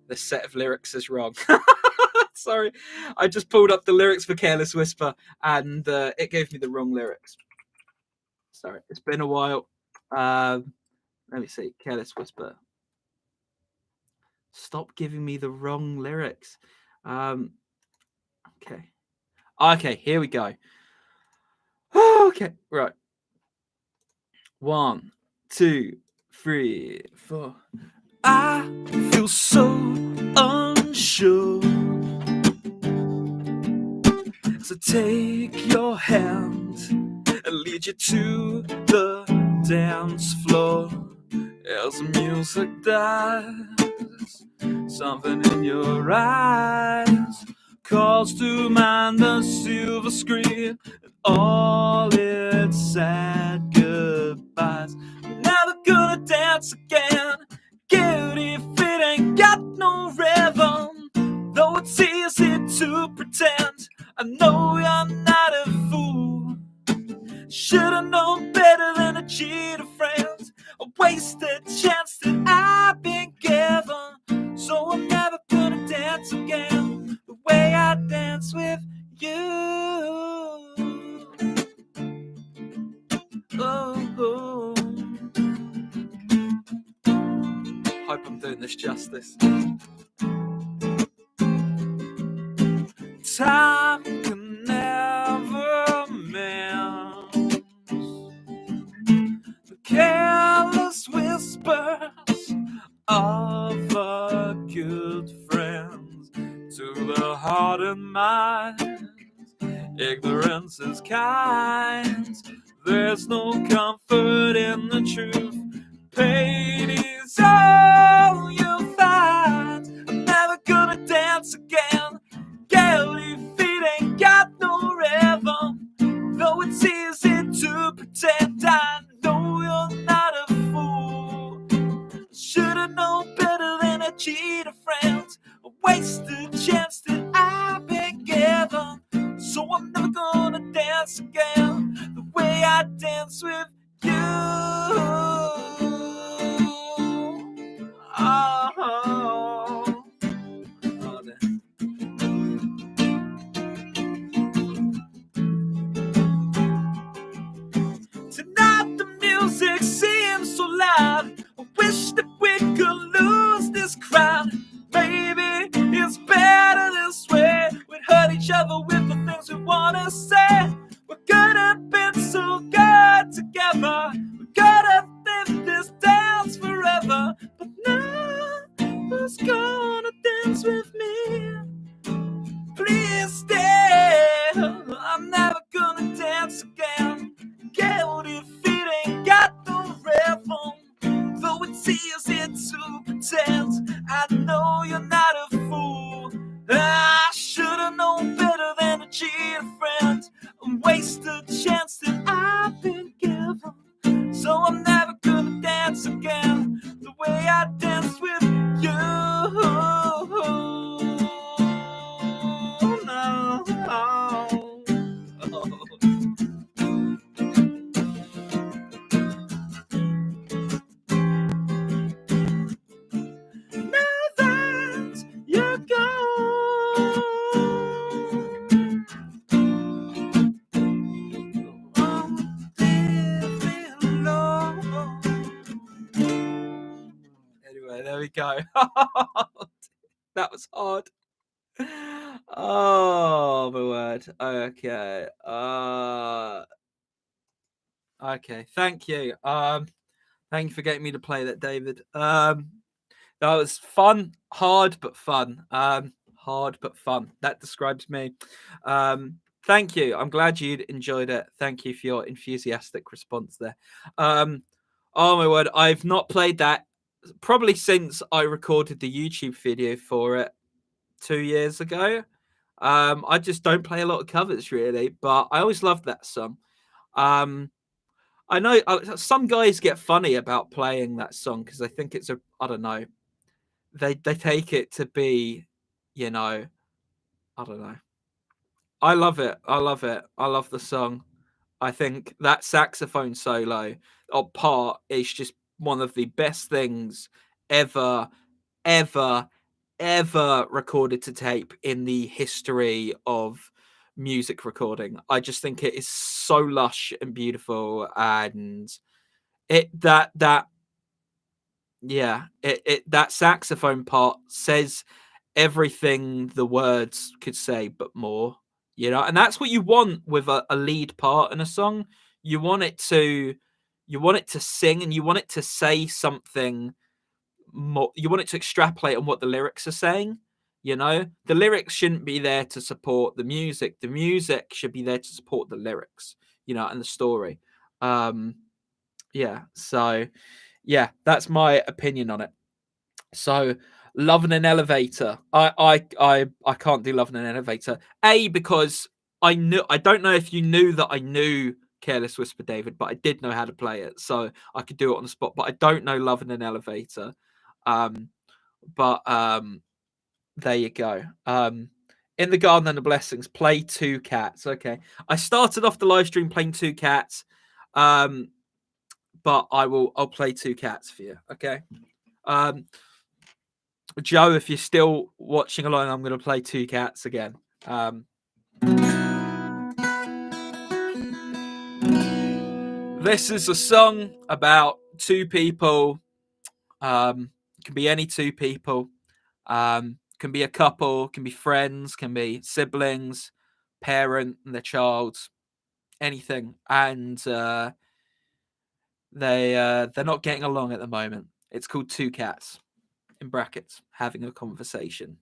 The set of lyrics is wrong. Sorry, I just pulled up the lyrics for Careless Whisper and it gave me the wrong lyrics. Sorry, it's been a while. Let me see. Careless Whisper. Stop giving me the wrong lyrics. Okay. Okay, here we go. Okay, right. 1, 2, 3, 4. I feel so unsure. So take your hand and lead you to the dance floor. As the music dies, something in your eyes calls to mind the silver screen and all its sad goodbyes. We're never gonna dance again, guilty if it ain't got no rhythm. Though it's easy to pretend, I know you're not a fool. Should've known better than to cheat a friend, a wasted chance that I've been given. So I'm never gonna dance again the way I dance with you. Oh. Hope I'm doing this justice. Time can never mend the careless whispers of a good friend. To the heart and mind, ignorance is kind. There's no comfort in the truth. Pain is all you find. I'm never gonna dance again, guilty feet ain't got no rhythm. Though it's easy to pretend, I know you're not a fool. Should've known better than to cheat a friend, a wasted chance that I've been given. So I'm never gonna dance again the way I dance with you. Oh. Tonight the music seems so loud. I wish that we could lose this crowd. Maybe it's better this way. We'd hurt each other with the things we wanna say. We could have been so good together. We could have lived this dance forever. But now, who's gonna dance with me? Please stay. I'm never gonna dance again. Guilty feet ain't got no rhythm. Though it's easy to pretend, I know you're not a fool. I should've known better than to cheat a friend, and waste a chance that I've been given. So I'm never gonna dance again the way I danced with you. Anyway, there we go. That was hard. Oh my word. Okay. Okay. Thank you. Thank you for getting me to play that, David. That was fun, hard but fun. Hard but fun. That describes me. Thank you. I'm glad you enjoyed it. Thank you for your enthusiastic response there. Oh my word, I've not played that probably since I recorded the YouTube video for it 2 years ago. I just don't play a lot of covers really, but I always loved that song. I know some guys get funny about playing that song because they think it's I don't know, they take it to be, you know, I don't know. I love it. I love it. I love the song. I think that saxophone solo or part is just one of the best things ever, ever, ever recorded to tape in the history of music recording. I just think it is so lush and beautiful, and that saxophone part says everything the words could say, but more. You know, and that's what you want with a lead part in a song. You want it to, sing, and you want it to say something more. You want it to extrapolate on what the lyrics are saying. You know, the lyrics shouldn't be there to support the music. The music should be there to support the lyrics. You know, and the story. Yeah. So, yeah, that's my opinion on it. So, Love in an Elevator. I can't do Love in an Elevator. Because I don't know if you knew that I knew Careless Whisper, David, but I did know how to play it, so I could do it on the spot. But I don't know Love in an Elevator. But there you go. In the Garden and the Blessings, play Two Cats. Okay, I started off the live stream playing Two Cats, but I'll play Two Cats for you. Okay. Joe, if you're still watching along, I'm going to play Two Cats again. This is a song about two people. Can be any two people. Can be a couple, can be friends, can be siblings, parent and their child, anything. And they're not getting along at the moment. It's called Two Cats, in brackets, having a conversation.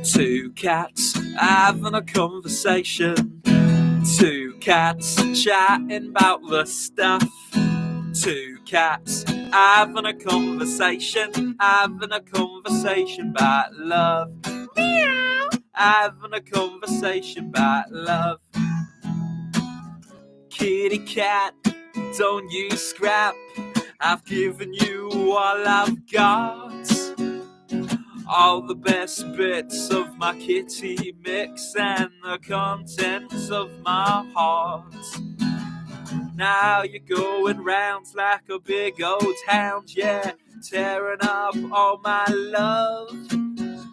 Two cats having a conversation. Two cats chatting about the stuff. Two cats having a conversation about love. Meow. Having a conversation about love. Kitty cat, don't you scrap. I've given you all I've got. All the best bits of my kitty mix and the contents of my heart. Now you're going rounds like a big old hound, yeah, tearing up all my love.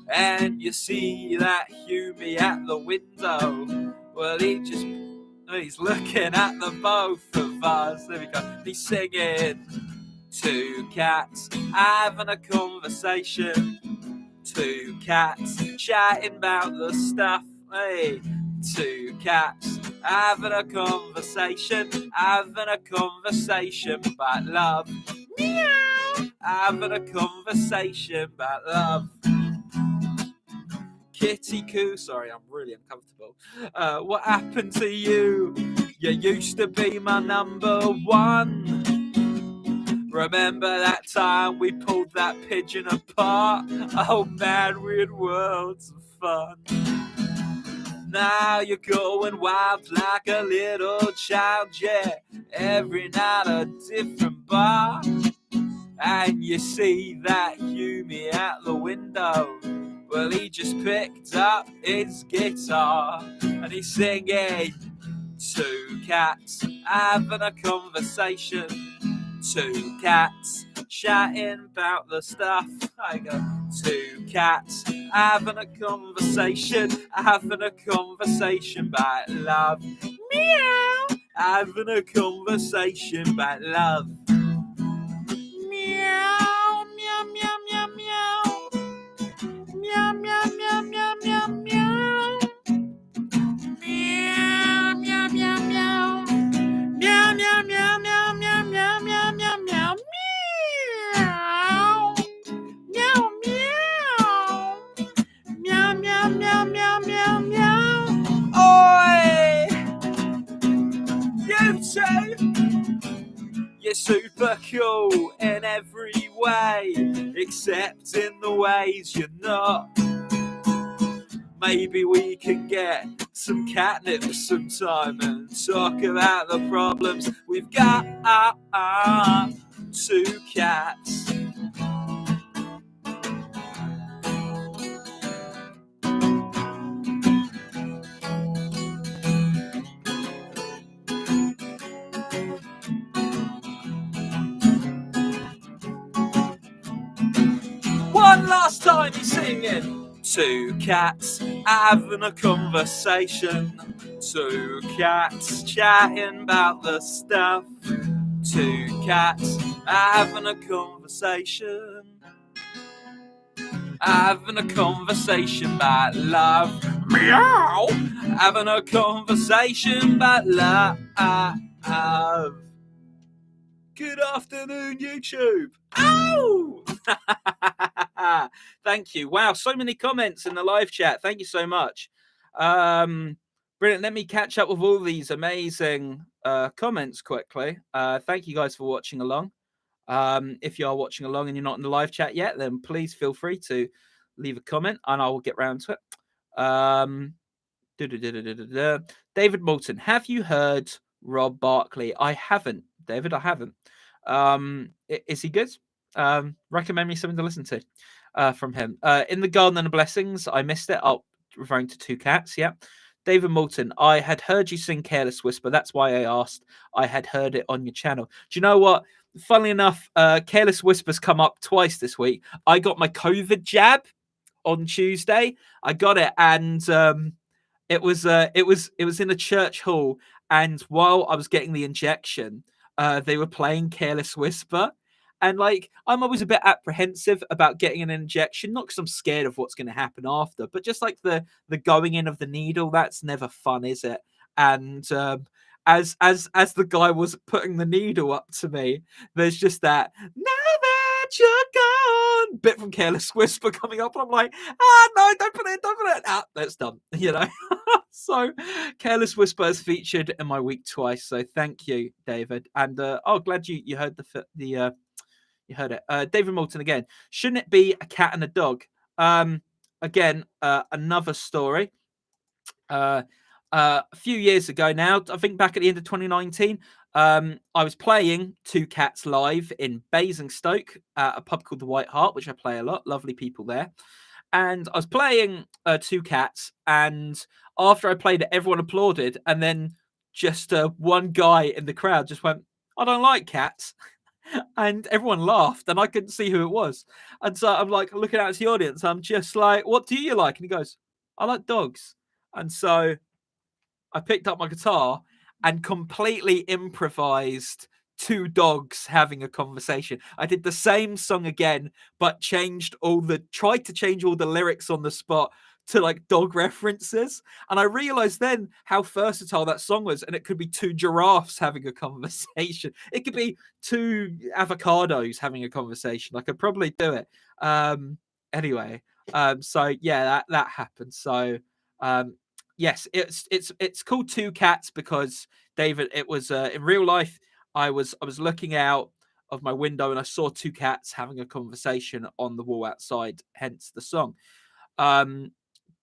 And you see that Hughie at the window. Well, he's looking at the both of us. There we go. He's singing. Two cats having a conversation. Two cats chatting about the stuff. Hey, two cats having a conversation about love. Meow. Having a conversation about love. Kitty coo, sorry, I'm really uncomfortable. What happened to you? You used to be my number one. Remember that time we pulled that pigeon apart? Oh man, we had worlds of fun. Now you're going wild like a little child, yeah. Every night a different bar. And you see that Hughie at the window. Well, he just picked up his guitar and he's singing. Two cats having a conversation. Two cats chatting about the stuff. I go. Two cats having a conversation about love. Meow. Having a conversation about love. Meow, meow, meow, meow, meow. Meow, meow, meow, meow, meow, meow. Meow, meow, meow, meow. Meow, meow, meow, meow, meow, meow, meow, meow, meow. Meow, meow. Meow, meow, meow, meow, meow, meow. Oi! You two! You're super cool in every way, except in the ways you're not. Maybe we can get some catnip sometime and talk about the problems we've got. Two cats. One last time he's singing. Two cats having a conversation. Two cats chatting about the stuff. Two cats having a conversation. Having a conversation about love. Meow! Having a conversation about love. Good afternoon, YouTube. Ow! Thank you. Wow, so many comments in the live chat. Thank you so much. Brilliant. Let me catch up with all these amazing comments quickly. Thank you guys for watching along. If you are watching along and you're not in the live chat yet, then please feel free to leave a comment and I will get round to it. David Moulton, have you heard Rob Barkley? I haven't, David. I haven't. Is he good? Recommend me something to listen to from him. In the Garden and the Blessings, I missed it. Oh, referring to Two Cats, yeah. David Moulton, I had heard you sing Careless Whisper. That's why I asked. I had heard it on your channel. Do you know what? Funnily enough, Careless Whisper's come up twice this week. I got my COVID jab on Tuesday. I got it, and it was in a church hall. And while I was getting the injection, they were playing Careless Whisper. And like, I'm always a bit apprehensive about getting an injection, not because I'm scared of what's going to happen after, but just like the going in of the needle. That's never fun, is it? And as the guy was putting the needle up to me, there's just that "Now that you're gone" bit from Careless Whisper coming up, and I'm like, no, don't put it, that's done, you know. So Careless Whisper is featured in my week twice, so thank you, David. And glad you heard the you heard it. David Moulton again. Shouldn't it be a cat and a dog? Again, another story. A few years ago now, I think back at the end of 2019, I was playing Two Cats live in Basingstoke at a pub called the White Hart, which I play a lot. Lovely people there. And I was playing Two Cats, and after I played it, everyone applauded, and then just one guy in the crowd just went, "I don't like cats." And everyone laughed, and I couldn't see who it was. And so I'm like looking out at the audience. I'm just like, "What do you like?" And he goes, "I like dogs." And so I picked up my guitar and completely improvised two dogs having a conversation. I did the same song again, but tried to change all the lyrics on the spot to like dog references. And I realized then how versatile that song was. And it could be two giraffes having a conversation. It could be two avocados having a conversation. I could probably do it. Anyway, so yeah, that happened. So yes, it's called Two Cats because, David, it was in real life. I was looking out of my window and I saw two cats having a conversation on the wall outside, hence the song.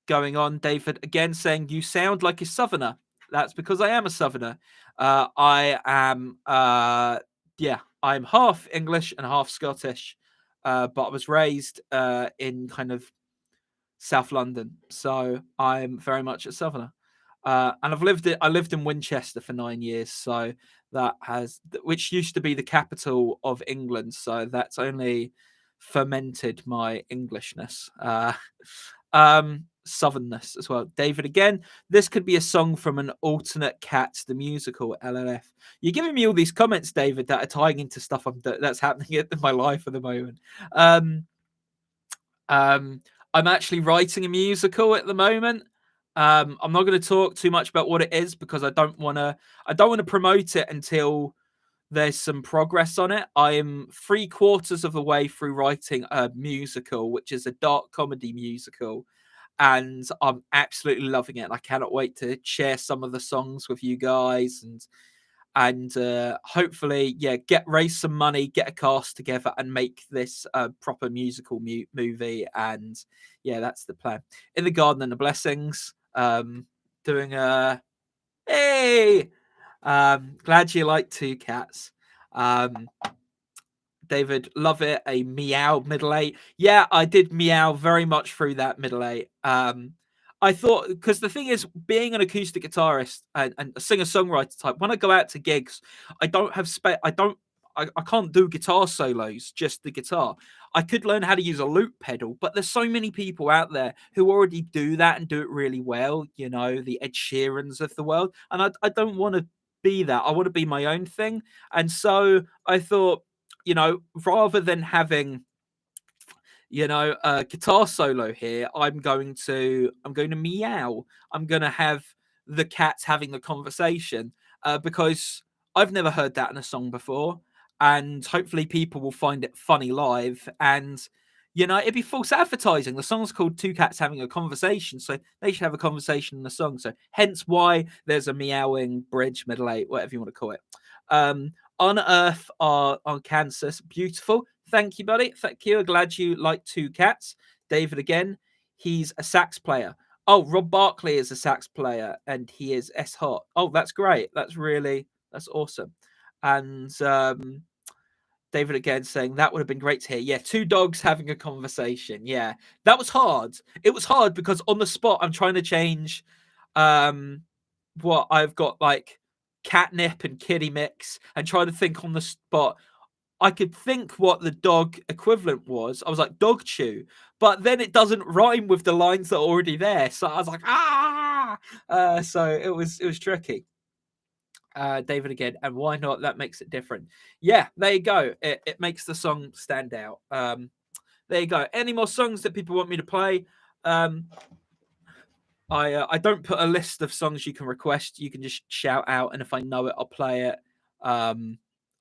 Going on, David again saying, "You sound like a southerner." That's because I am a southerner. I am I'm half English and half Scottish, but I was raised in kind of South London, so I'm very much a southerner. And I lived in Winchester for 9 years, so which used to be the capital of England, so that's only fermented my Englishness, southernness as well. David again, this could be a song from an alternate Cats the musical, LLF. You're giving me all these comments, David, that are tying into stuff that's happening in my life at the moment. I'm actually writing a musical at the moment. I'm not going to talk too much about what it is because I don't want to promote it until there's some progress on it. I am 3/4 of the way through writing a musical, which is a dark comedy musical, and I'm absolutely loving it. I cannot wait to share some of the songs with you guys and hopefully, raise some money, get a cast together, and make this a proper musical movie. And yeah, that's the plan. In the Garden and the Blessings, doing a hey. Glad you like Two Cats. David, love it. A meow middle eight. Yeah, I did meow very much through that middle eight. I thought, because the thing is, being an acoustic guitarist and a singer-songwriter type, when I go out to gigs, I don't have space. I can't do guitar solos, just the guitar. I could learn how to use a loop pedal, but there's so many people out there who already do that and do it really well, you know, the Ed Sheerans of the world. And I don't want to be that. I want to be my own thing. And so I thought, you know, rather than having, you know, a guitar solo here, I'm going to meow. I'm going to have the cats having the conversation, because I've never heard that in a song before, and hopefully people will find it funny live. And you know, it'd be false advertising. The song's called Two Cats Having a Conversation, so they should have a conversation in the song. So hence why there's a meowing bridge, middle eight, whatever you want to call it. On Earth are on Kansas. Beautiful. Thank you, buddy. Thank you. I'm glad you like Two Cats. David again. He's a sax player. Oh, Rob Barkley is a sax player, and he is S Hot. Oh, that's great. That's awesome. And David again saying that would have been great to hear. Yeah, two dogs having a conversation. Yeah, that was hard. It was hard because on the spot I'm trying to change what I've got, like catnip and kitty mix, and trying to think on the spot. I could think what the dog equivalent was. I was like dog chew, but then it doesn't rhyme with the lines that are already there. So I was like, so it was tricky. David again, and why not? That makes it different. Yeah, there you go. It makes the song stand out. There you go. Any more songs that people want me to play? I don't put a list of songs you can request. You can just shout out, and if I know it, I'll play it.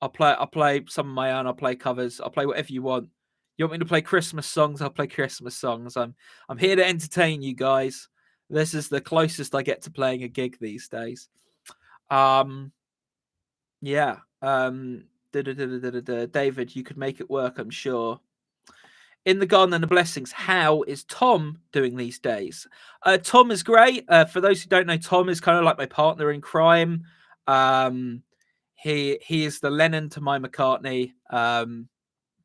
I'll play some of my own. I'll play covers. I'll play whatever you want. You want me to play Christmas songs? I'll play Christmas songs. I'm here to entertain you guys. This is the closest I get to playing a gig these days. Yeah. David, you could make it work, I'm sure. In the Garden and the Blessings, how is Tom doing these days? Tom is great. For those who don't know, Tom is kind of like my partner in crime. He is the Lennon to my McCartney.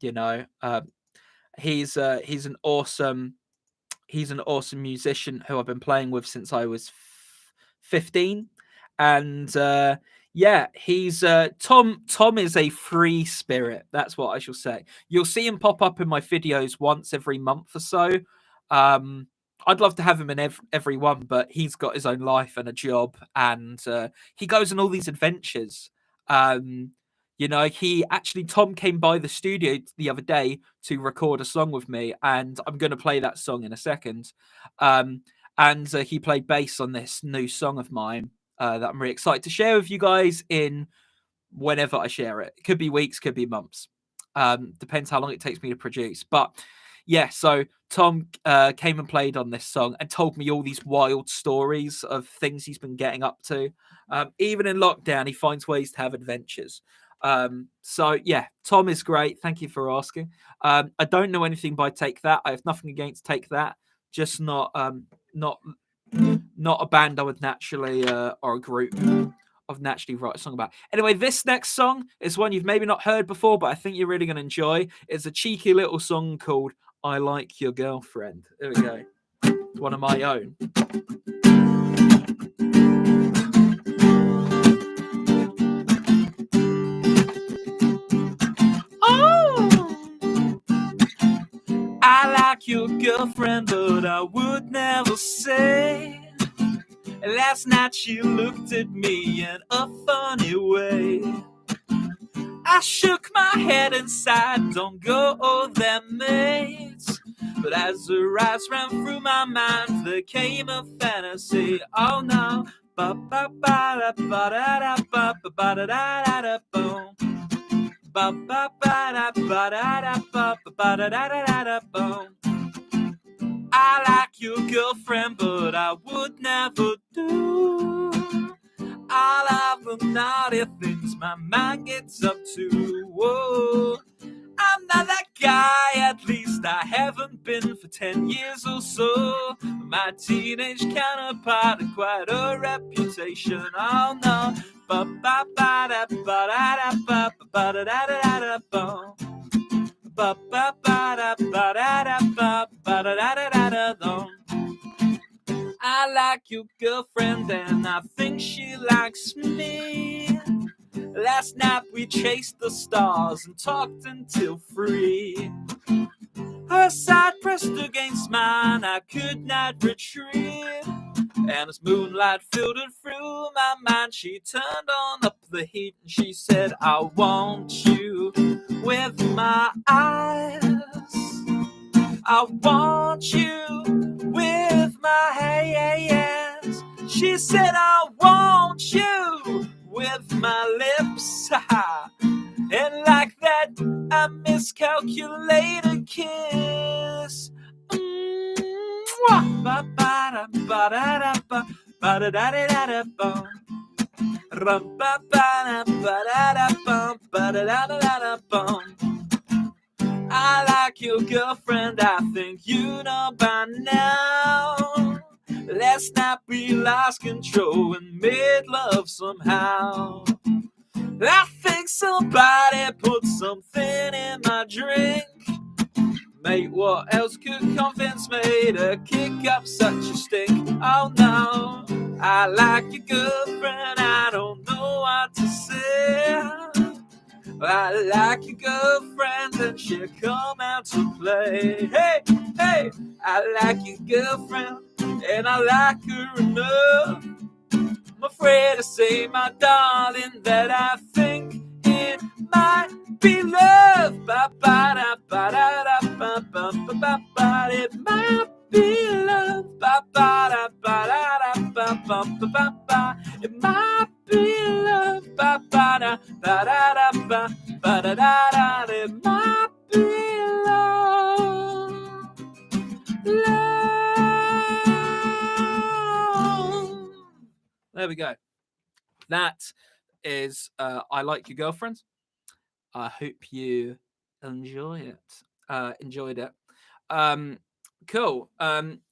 You know, he's an awesome musician who I've been playing with since I was 15, and yeah, he's Tom is a free spirit. That's what I shall say. You'll see him pop up in my videos once every month or so. I'd love to have him in every one, but he's got his own life and a job, and he goes on all these adventures. You know, Tom came by the studio the other day to record a song with me, and I'm going to play that song in a second. And he played bass on this new song of mine that I'm really excited to share with you guys in whenever I share it. It could be weeks, could be months. Depends how long it takes me to produce. But yeah, so Tom came and played on this song and told me all these wild stories of things he's been getting up to. Even in lockdown, he finds ways to have adventures. So yeah, Tom is great. Thank you for asking. I don't know anything by Take That. I have nothing against Take That. Just not a band I would naturally or a group I'd naturally write a song about. Anyway, this next song is one you've maybe not heard before, but I think you're really going to enjoy. It's a cheeky little song called I Like Your Girlfriend. There we go. It's one of my own. I like your girlfriend, but I would never say. Last night she looked at me in a funny way. I shook my head and sighed, don't go there, mates. But as her eyes ran through my mind, there came a fantasy. Oh no. Ba ba ba da ba da da ba ba ba da da da boom. Ba ba ba da ba da da ba ba da da da da boom. I like your girlfriend, but I would never do all of the naughty things my mind gets up to. Whoa. I'm not that guy, at least I haven't been for 10 years or so. My teenage counterpart had quite a reputation. Oh no. Ba ba ba da ba da da ba ba da da da da boom. Ba ba ba da ba da da ba ba da da da da da. I like your girlfriend and I think she likes me. Last night we chased the stars and talked until 3. Her side pressed against mine, I could not retreat. And as moonlight filtered through my mind, she turned on up the heat and she said, I want you with my eyes. I want you with my hands. She said, I want you with my lips. And like that, I miscalculated kiss. I like your girlfriend, I think you know by now. Last night we lost control and made love somehow. I think somebody put something in my drink. Mate, what else could convince me to kick up such a stink? Oh no, I like your girlfriend, I don't know what to say. I like your girlfriend and she'll come out to play. Hey, hey, I like your girlfriend and I like her enough. I'm afraid to say, my darling, that I think it might be love. Ba-ba-da-ba-da-da-ba-ba-ba-ba-ba. It might be love. Ba-ba-da-ba-da-da-ba-ba-ba-ba-ba. It might be love. Ba-ba-da-da-da-ba-ba-da-da-da. It might be love. Love. There we go. That is I Like Your Girlfriend. I hope you enjoyed it. Cool.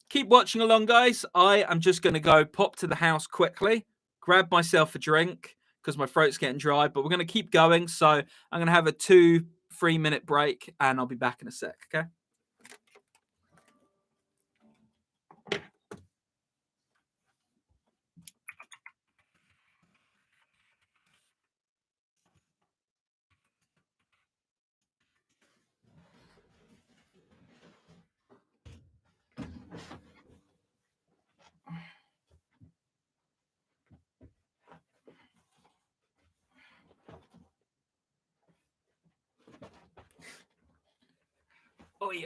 Keep watching along, guys. I am just going to go pop to the house quickly, grab myself a drink because my throat's getting dry, but we're going to keep going. So I'm going to have a 2-3 minute break and I'll be back in a sec. Okay. Oh, yeah.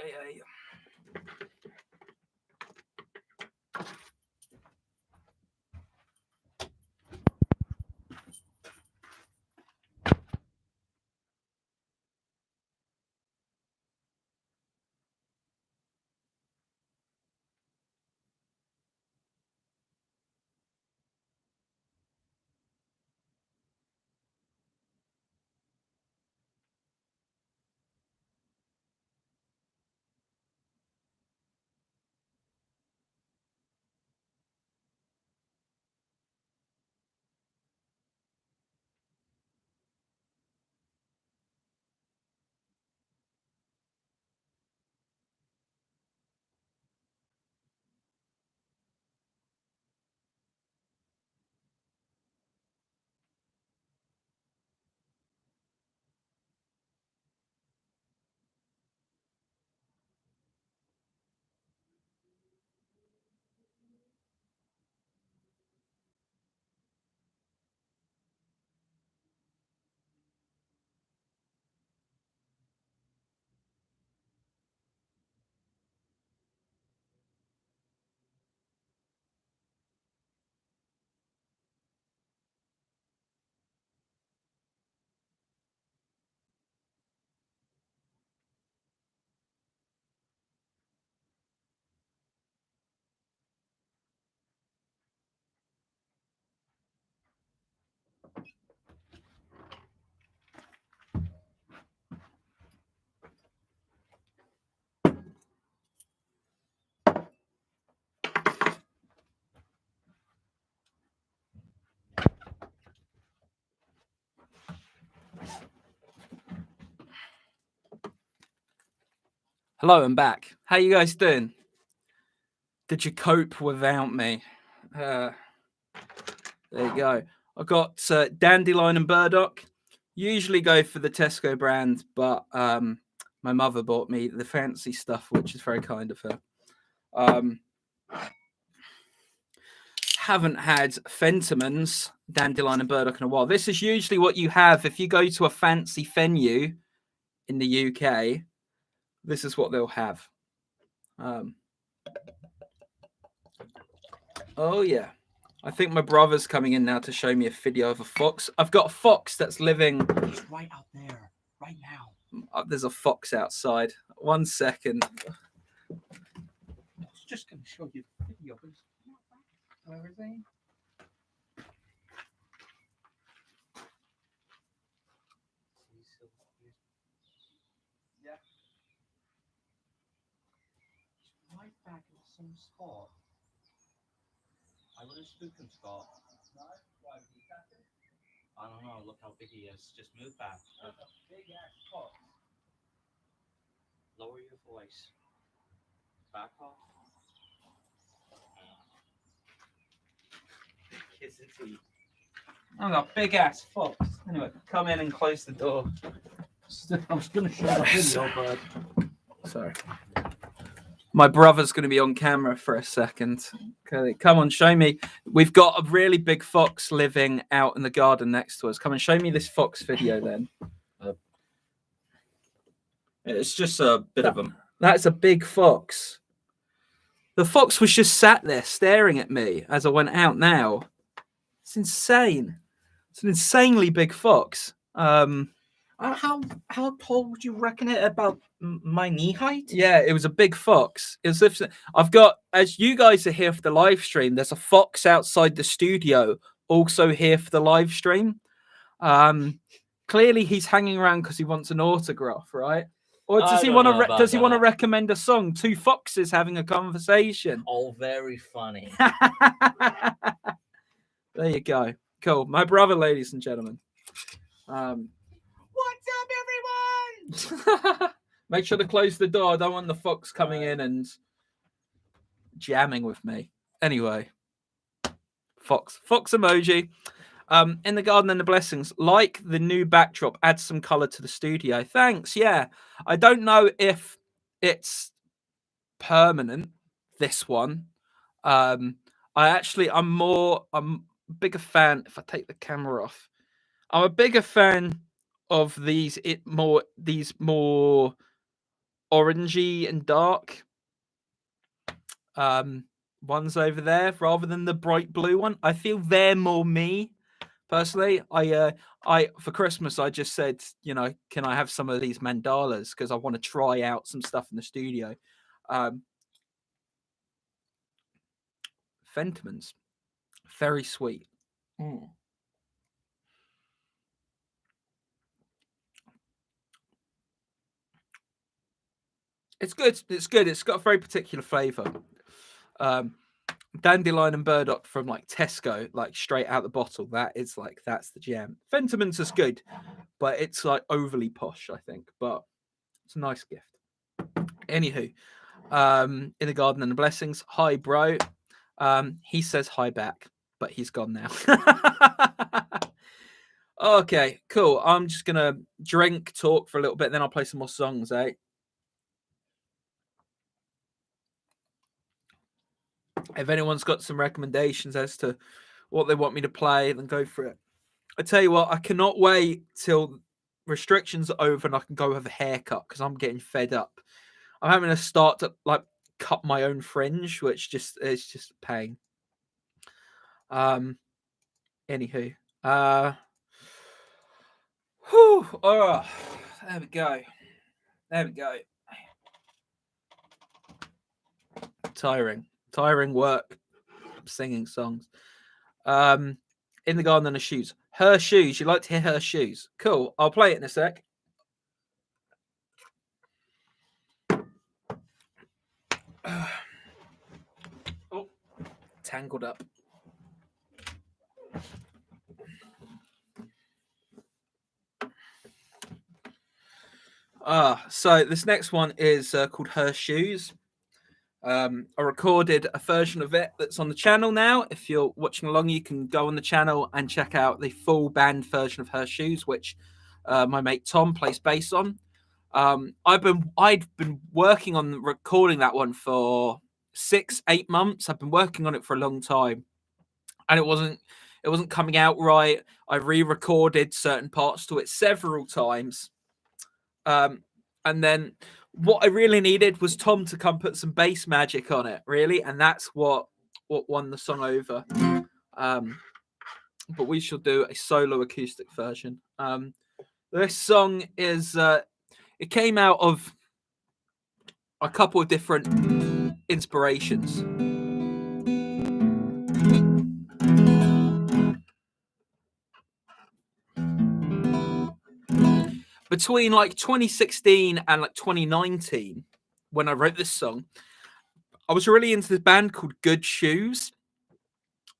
Hello, I'm back. How you guys doing? Did you cope without me? There you go. I've got Dandelion and Burdock. Usually go for the Tesco brand, but my mother bought me the fancy stuff, which is very kind of her. Haven't had Fentimans, Dandelion and Burdock in a while. This is usually what you have if you go to a fancy venue in the UK. This is what they'll have. Oh yeah, I think my brother's coming in now to show me a video of a fox. I've got a fox that's living. He's right out there, right now. There's a fox outside. 1 second. I was just going to show you the video, but where is he? Yeah. He's right back in the same spot. I would have spooked him, Scott. No? Why would he attack him? I don't know. Look how big he is. Just move back. That's a big ass fox. Lower your voice. Back off. Kissing teeth. I'm a big ass fox. Anyway, come in and close the door. I was going to show the video, but sorry. My brother's going to be on camera for a second. Okay, come on, show me. We've got a really big fox living out in the garden next to us. Come and show me this fox video then. It's just a bit of a... That's a big fox. The fox was just sat there staring at me as I went out now. It's insane. It's an insanely big fox. How tall would you reckon it? About my knee height? Yeah, it was a big fox. It was if I've got, as you guys are here for the live stream, there's a fox outside the studio also here for the live stream. Clearly he's hanging around because he wants an autograph, right? Or does he want to? Does he want to recommend a song? Two foxes having a conversation. All very funny. There you go. Cool. My brother, ladies and gentlemen. What's up, everyone? Make sure to close the door. I don't want the fox coming in and jamming with me. Anyway, fox emoji. In the garden and the blessings, like the new backdrop, add some color to the studio. Thanks. Yeah, I don't know if it's permanent. This one, I'm a bigger fan. If I take the camera off, I'm a bigger fan of these more orangey and dark ones over there rather than the bright blue one. I feel they're more me. Personally, I for Christmas I just said, can I have some of these mandalas because I want to try out some stuff in the studio. Fentimans, very sweet. It's good. It's good. It's got a very particular flavour. Dandelion and Burdock from like Tesco, like straight out the bottle. That's the jam. Fentimans is good, but it's like overly posh, I think. But it's a nice gift. Anywho, in the garden and the blessings. Hi, bro. He says hi back, but he's gone now. Okay, cool. I'm just gonna talk for a little bit, then I'll play some more songs, eh? If anyone's got some recommendations as to what they want me to play, then go for it. I tell you what, I cannot wait till restrictions are over and I can go have a haircut because I'm getting fed up. I'm having to start to cut my own fringe, which is just a pain. Anywho, oh, there we go. Tiring work, singing songs. In the garden and the shoes. Her shoes. You like to hear her shoes? Cool. I'll play it in a sec. Oh, tangled up. So this next one is called Her Shoes. I recorded a version of it that's on the channel now. If you're watching along, you can go on the channel and check out the full band version of Her Shoes, which my mate Tom plays bass on. I'd been working on recording that one for 6-8 months. I've been working on it for a long time, and it wasn't coming out right. I re-recorded certain parts to it several times, and then what I really needed was Tom to come put some bass magic on it, really, and that's what won the song over. But we shall do a solo acoustic version. This song is it came out of a couple of different inspirations. Between like 2016 and like 2019, when I wrote this song, I was really into this band called Good Shoes.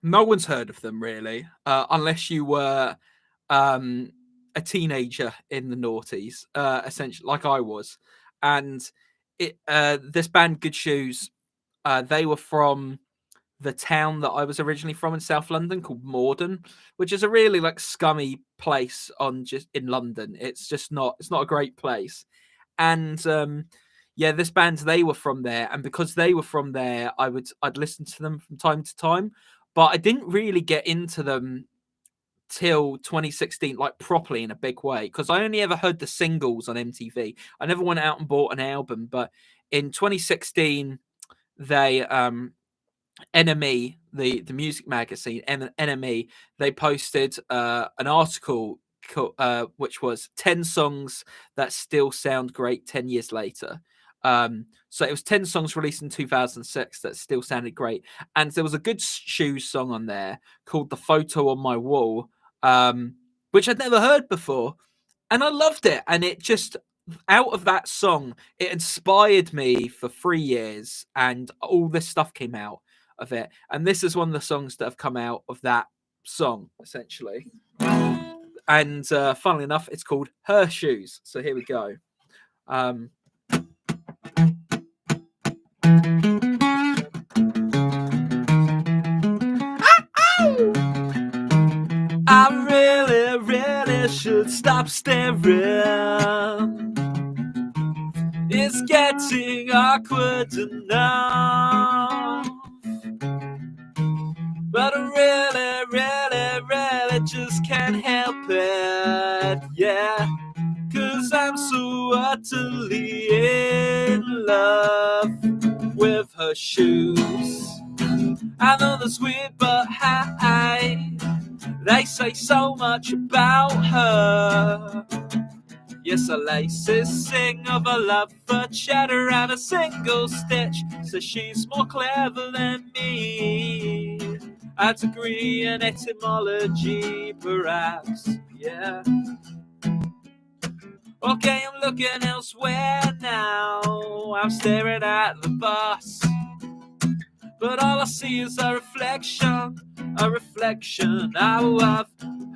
No one's heard of them really, unless you were a teenager in the noughties, essentially, like I was. And this band, Good Shoes, they were from the town that I was originally from in South London called Morden, which is a really like scummy place just in London. It's not a great place. And yeah, this band, they were from there, and because they were from there, I'd listen to them from time to time, but I didn't really get into them till 2016, like properly in a big way, because I only ever heard the singles on MTV. I never went out and bought an album. But in 2016, they NME, the music magazine, NME, they posted an article which was 10 songs that still sound great 10 years later. So it was 10 songs released in 2006 that still sounded great. And there was a Good Shoes song on there called The Photo on My Wall, which I'd never heard before. And I loved it. And it just, out of that song, it inspired me for 3 years. And all this stuff came out of it. And this is one of the songs that have come out of that song, essentially. And funnily enough, it's called Her Shoes. So here we go. I really, really should stop staring. It's getting awkward enough. But I really just can't help it, yeah. 'Cause I'm so utterly in love with her shoes. I know that's weird, but hi, they say so much about her. Yes, her laces sing of a love for cheddar and a single stitch, so she's more clever than me. A degree in etymology, perhaps, yeah. Okay, I'm looking elsewhere now. I'm staring at the bus, but all I see is a reflection of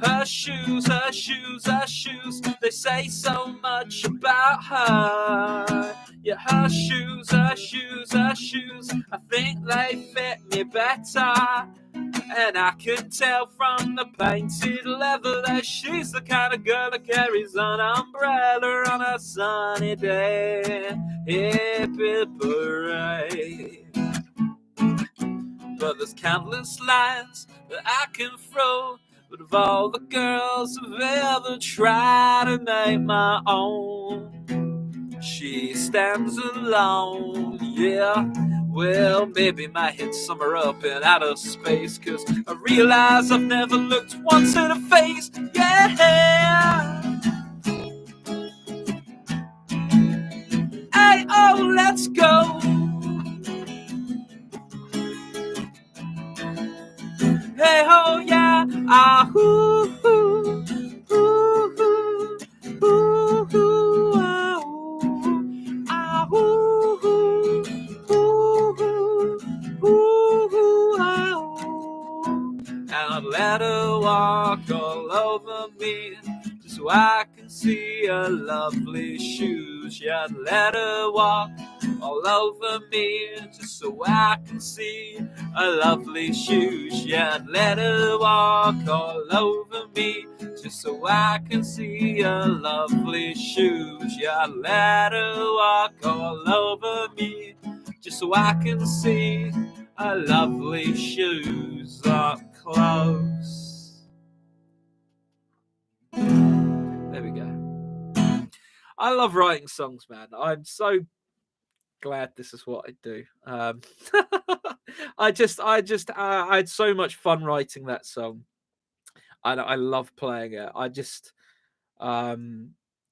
her shoes, her shoes, her shoes. They say so much about her. Yeah, her shoes, her shoes, her shoes. I think they fit me better. And I can tell from the painted leather that she's the kind of girl that carries an umbrella on a sunny day. Hippie parade. But there's countless lines that I can throw, but of all the girls I've ever tried to make my own, she stands alone, yeah. Well, maybe my head somewhere up in outer space, 'cause I realize I've never looked once in her face, yeah. Hey, oh, let's go. Hey, oh, yeah, ah, ooh, ooh, ooh, ooh, ooh, ooh, ah, ooh, ah, ooh, ooh, ooh, ooh, ah, ooh. And I'd let her walk all over me, just so I can see her lovely shoes. Yeah, I'd let her walk all over me, just just so I can see her lovely shoes. Yeah, I'd let her walk all over me, just so I can see her lovely shoes. Yeah, I'd let her walk all over me, just so I can see her lovely shoes up close. There we go. I love writing songs, man. I'm so glad this is what I do. I had so much fun writing that song. I love playing it.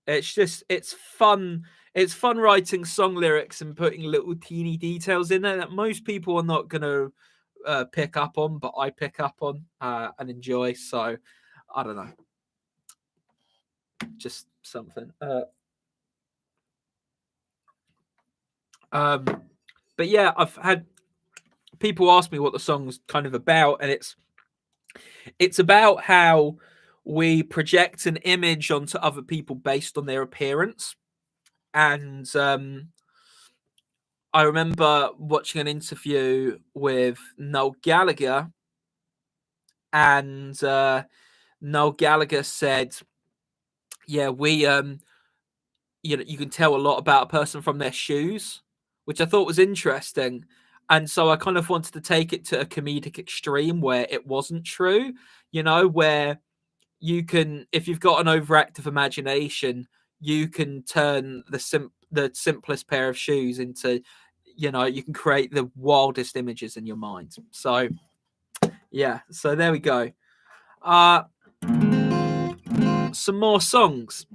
It's fun. It's fun writing song lyrics and putting little teeny details in there that most people are not gonna pick up on, but I pick up on and enjoy. So I don't know, just something. But yeah, I've had people ask me what the song's kind of about, and it's about how we project an image onto other people based on their appearance. And I remember watching an interview with Noel Gallagher, and Noel Gallagher said, "Yeah, you can tell a lot about a person from their shoes," which I thought was interesting. And so I kind of wanted to take it to a comedic extreme where it wasn't true, where you can, if you've got an overactive imagination, you can turn the simplest pair of shoes into, you can create the wildest images in your mind. So yeah, so there we go. Some more songs.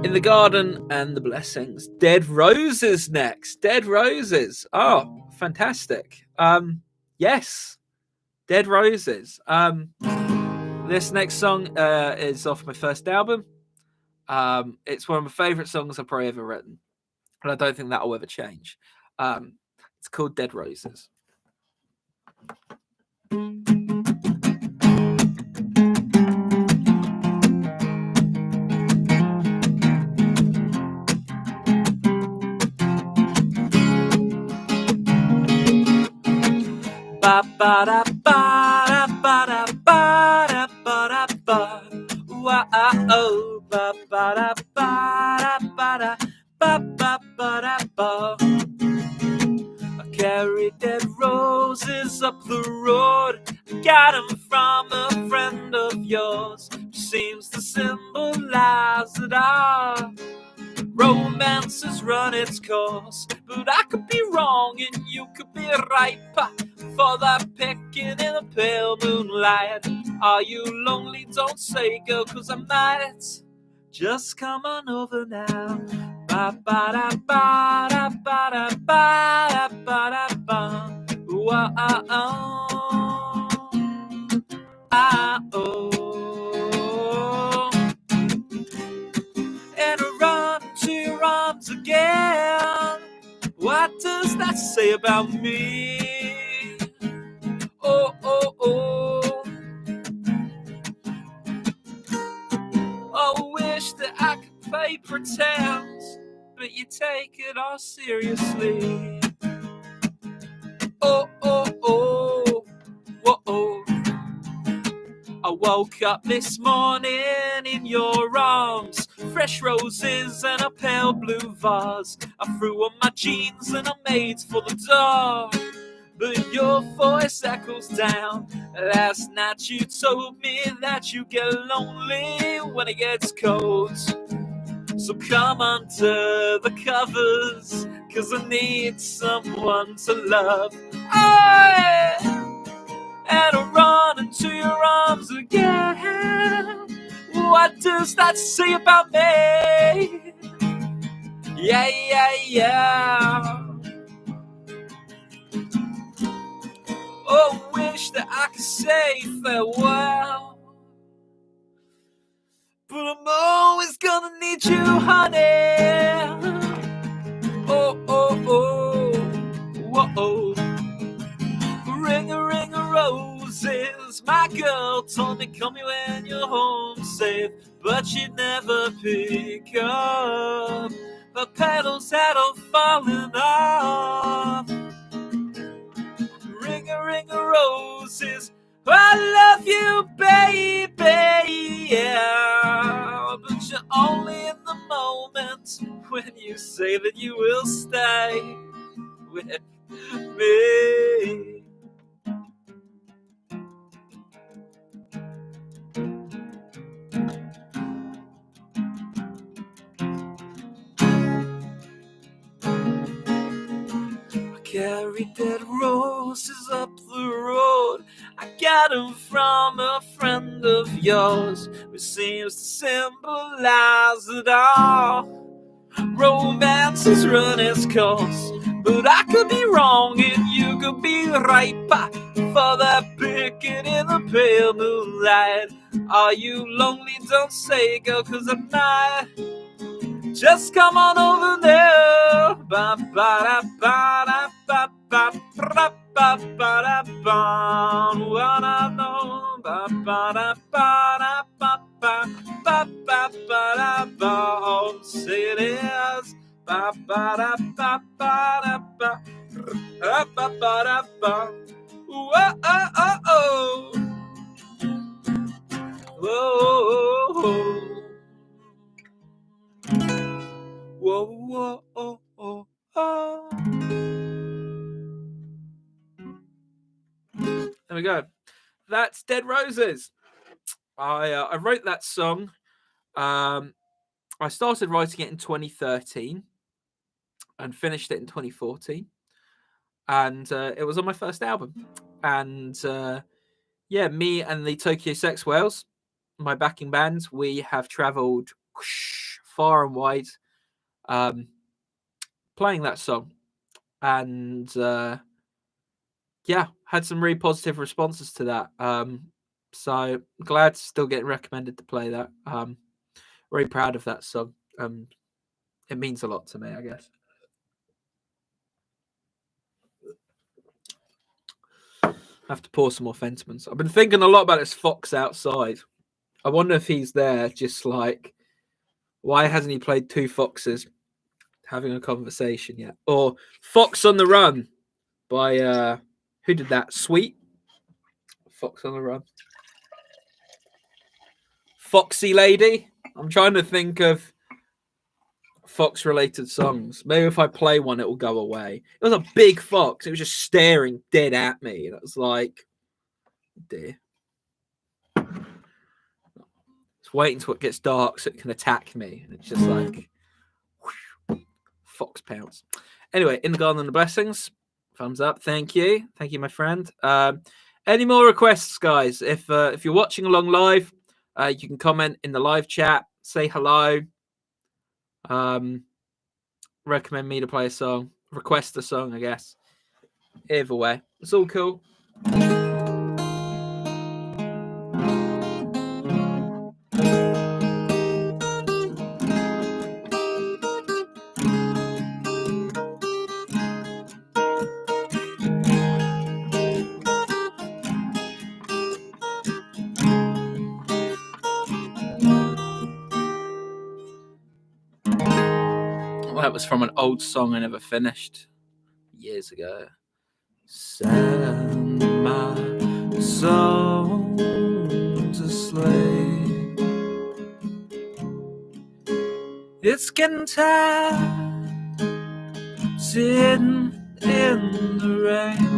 In the Garden and the Blessings. Dead Roses next. Dead Roses. Oh, fantastic. Yes. Dead Roses. This next song is off my first album. It's one of my favorite songs I've probably ever written, and I don't think that will ever change. It's called Dead Roses. Ba ba da ba da ba da ba da ba da ba. Oh, ba ba da ba da ba da ba ba ba da ba. I carried dead roses up the road. I got them from a friend of yours. Seems to symbolize that our romance has run its course. But I could be wrong and you could be right. For that picking in the pale moonlight. Are you lonely? Don't say, girl, 'cause I might just come on over now. Ba ba da ba da ba da ba da ba da ba. Whoa, oh. And I run to your arms again. What does that say about me? Oh, oh, oh. Oh, wish that I could play pretend, but you take it all seriously. Oh, oh, oh. Whoa, oh. I woke up this morning in your arms, fresh roses and a pale blue vase. I threw on my jeans and I made for the door, but your voice echoes down. Last night you told me that you get lonely when it gets cold. So come under the covers, 'cause I need someone to love. And I run into your arms again. What does that say about me? Yeah, yeah, yeah. Oh, wish that I could say farewell, but I'm always gonna need you, honey. Oh, oh, oh, whoa. Ring a roses, my girl told me call me when you're home safe, but she'd never pick up. Her petals had all fallen off. smelling of roses. I love you, baby, yeah. But you're only in the moment when you say that you will stay with me. Carried dead roses up the road. I got them from a friend of yours, which seems to symbolize it all. Romance has run its course, but I could be wrong and you could be right. For that picket in the pale moonlight, are you lonely? Don't say, girl, 'cause I'm not. Just come on over there. Ba ba da ba da ba ba ba ba ba da ba. Wanna know? Ba ba da ba da ba ba ba ba ba da ba. Oh, say it is. Ba ba da ba ba da ba ba ba da ba. Whoa oh oh oh. Whoa. Whoa, whoa, oh, oh, oh. There we go. That's Dead Roses. I wrote that song. I started writing it in 2013 and finished it in 2014. And it was on my first album. And yeah, me and the Tokyo Sex Whales, my backing band, we have traveled far and wide playing that song. And yeah, had some really positive responses to that. So glad to still getting recommended to play that. Very proud of that song. It means a lot to me, I guess. I have to pour some more Fentimans. I've been thinking a lot about this fox outside. I wonder if he's there just like, why hasn't he played two foxes having a conversation yet? Or Fox on the Run by who did that? Sweet? Fox on the Run. Foxy Lady? I'm trying to think of fox related songs. Maybe if I play one, it will go away. It was a big fox. It was just staring dead at me. And it was like, dear. It's waiting till it gets dark so it can attack me. And it's just like, whoosh, fox pounce. Anyway, In the Garden and the Blessings. Thumbs up. Thank you. Thank you, my friend. Any more requests, guys? If you're watching along live, you can comment in the live chat, say hello. Recommend me to play a song, request a song, I guess. Either way, it's all cool. Well, that was from an old song I never finished years ago. Send my soul to sleep. It's getting tired sitting in the rain.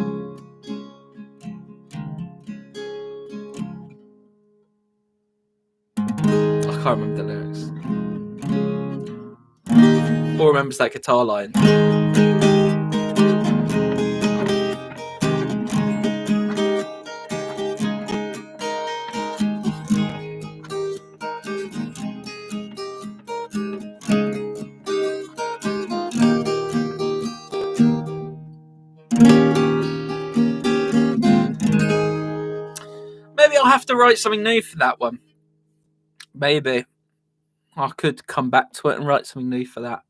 I can't remember the lyrics. Or remembers that guitar line. Maybe I'll have to write something new for that one. Maybe I could come back to it and write something new for that.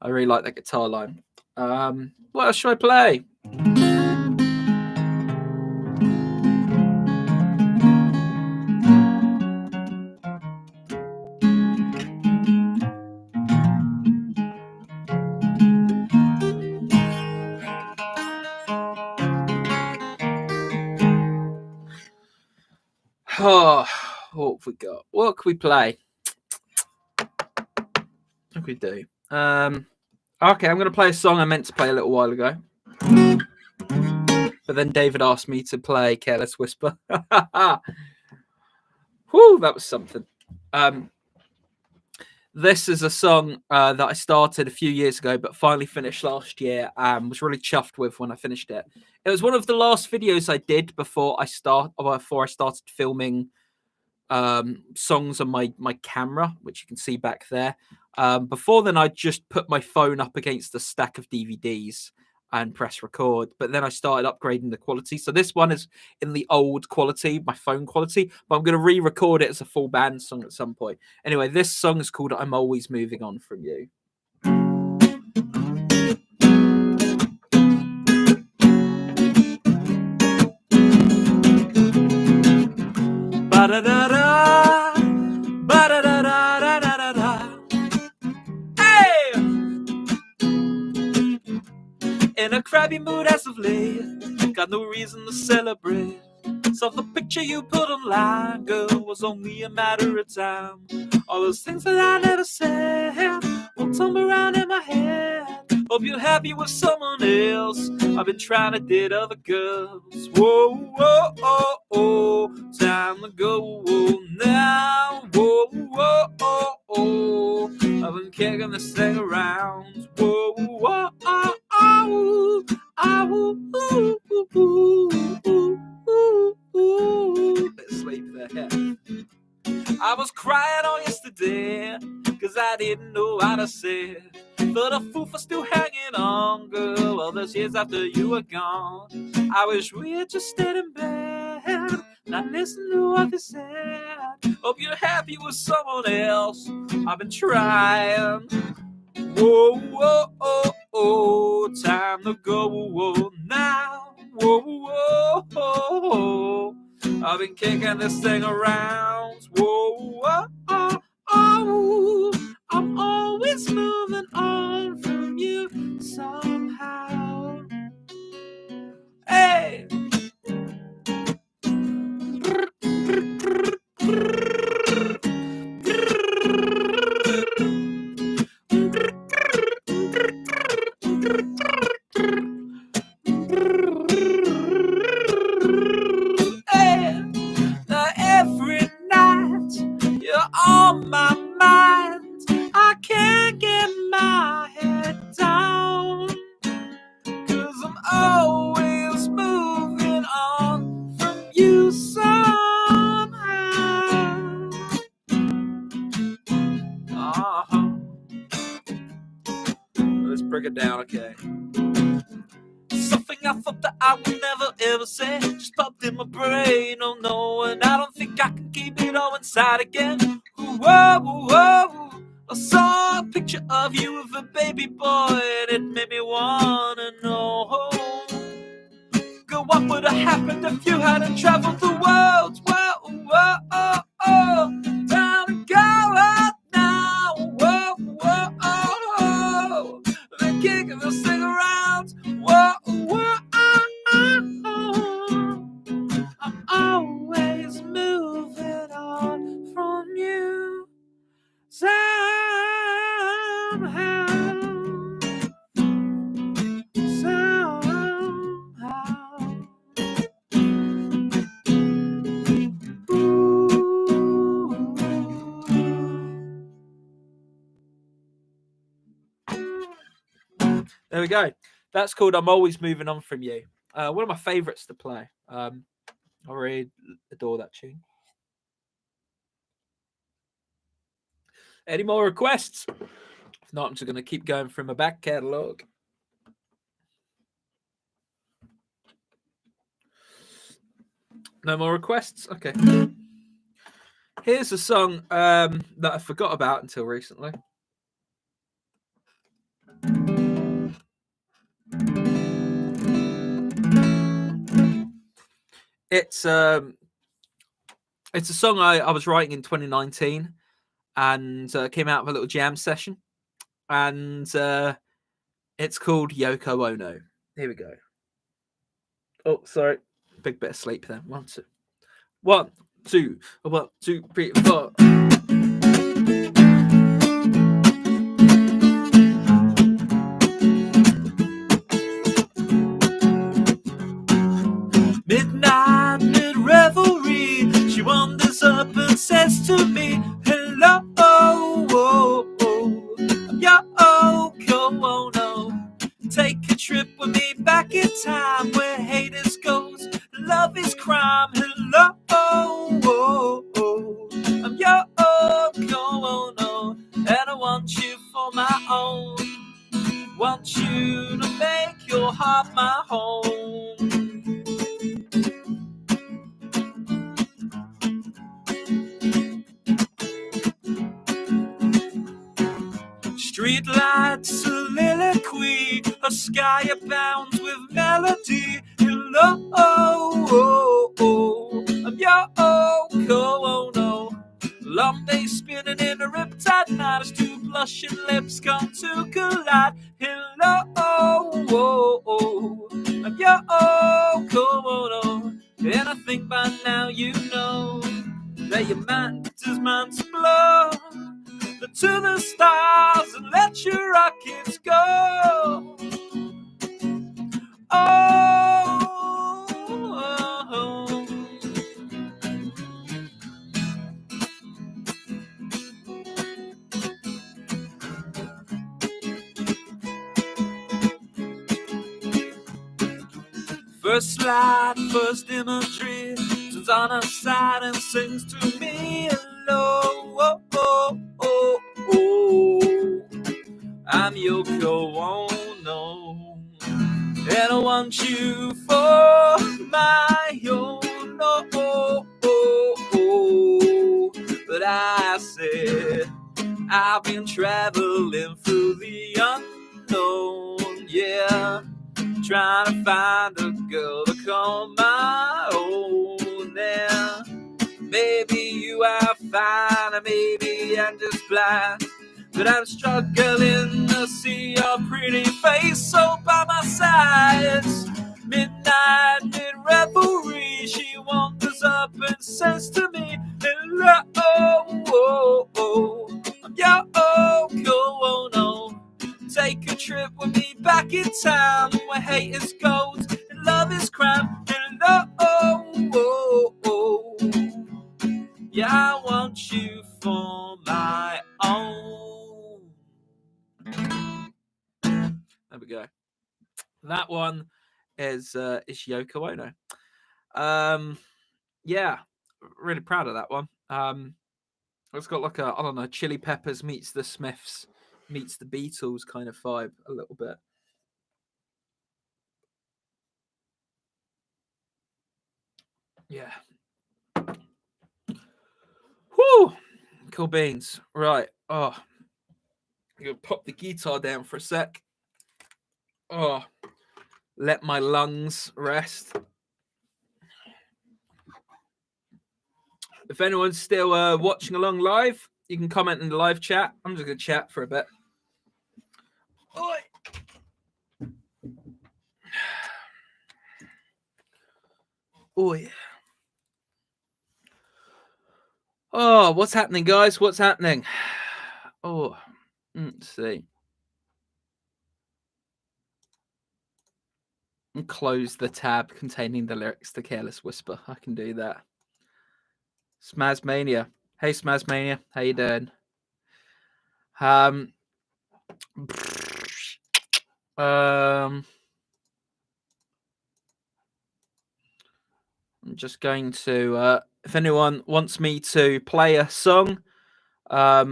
I really like that guitar line. What else should I play? Oh, what have we got? What can we play? What can we do? Okay, I'm going to play a song I meant to play a little while ago. But then David asked me to play Careless Whisper. Whew, that was something. This is a song that I started a few years ago, but finally finished last year and was really chuffed with when I finished it. It was one of the last videos I did before I started filming songs on my camera, which you can see back there. Before then, I just put my phone up against a stack of DVDs and press record. But then I started upgrading the quality. So this one is in the old quality, my phone quality, but I'm going to re-record it as a full band song at some point. Anyway, this song is called I'm Always Moving On From You. Ba-da-da-da, ba-da-da-da-da-da-da. Hey! In a crabby mood as of late, got no reason to celebrate. Saw the picture you put online, girl, was only a matter of time. All those things that I never said will tumble around in my head. Hope you're happy with someone else. I've been trying to date other girls. Whoa, whoa, oh, oh, time to go now. Whoa, whoa, oh, oh, I've been kicking this thing around. Whoa, whoa, oh, oh, oh, ooh, ooh, ooh, ooh, ooh, ooh. Let's sleep there. Yeah. I was crying all yesterday, cause I didn't know how to say it. But a fool for still hanging on, girl, all those years after you were gone. I wish we had just stayed in bed, not listen to what they said. Hope you're happy with someone else. I've been trying. Whoa, whoa, oh, oh, time to go now. Whoa, whoa, oh, oh. I've been kicking this thing around. Whoa, whoa, oh, oh. I'm always moving on from you somehow. Hey! Every night you're on my mind. I can't get my head down, 'cause I'm always moving on from you somehow. Let's break it down, okay? Something I thought that I would never ever say just popped in my brain, oh no, and I don't think I can keep it all inside again. Whoa, whoa, I saw a picture of you with a baby boy, and it made me wanna know, girl, what would have happened if you hadn't traveled the world? Whoa, whoa, oh, oh, time to go out now. Whoa, whoa, oh, oh, they're kicking this thing around. Whoa, whoa, oh, oh, oh. I'm always moving on from you somehow. There we go. That's called I'm Always Moving On From You. One of my favourites to play. I really adore that tune. Any more requests? If not, I'm just going to keep going through my back catalogue. No more requests? Okay. Here's a song that I forgot about until recently. It's a song I was writing in 2019 and came out of a little jam session. And it's called Yoko Ono. Here we go. Oh, sorry. Big bit of sleep there. 1, 2. 1, 2, 1, 2, 3, 4. Midnight, mid revelry, she wanders up and says to me, hello, I'm your oh no. Take a trip with me back in time where haters goes, love is crime. Hello, I'm your oh no, and I want you for my own. Want you to make your heart my home. Streetlights, soliloquy, a sky abounds with melody. Hello, I'm your oh no. Lumbe spinning in a riptide night as two blushing lips come to collide. Hello, I'm your oh no. And I think by now you know that your mind is mine to blow to the stars and let your rockets go. First slide, first imagery, turns on her side and sings to me. Hello, I'm Yoko Ono, and I want you for my own. But I said I've been traveling through the unknown, yeah, trying to find a girl to call my own. Now, maybe you are fine, or maybe I'm just blind, but I'm struggling to see your pretty face so by my side. Midnight, mid-revelry, she wanders up and says to me, hello, I'm your oh no. Take a trip with me back in town where hate is gold and love is crime. Hello, yeah, I want you for my own. There we go. That one is Yoko Ono. Yeah, really proud of that one. It's got like a, I don't know, Chili Peppers meets the Smiths meets the Beatles kind of vibe a little bit. Yeah. Whew. Cool beans. Right. Oh, I'm gonna pop the guitar down for a sec. Oh, let my lungs rest. If anyone's still watching along live, you can comment in the live chat. I'm just gonna chat for a bit. Oi. Oh yeah. Oh, what's happening, guys? What's happening? Oh, let's see. And close the tab containing the lyrics to Careless Whisper. I can do that. Smazmania. Hey, Smazmania. How you doing? I'm just going to, if anyone wants me to play a song, I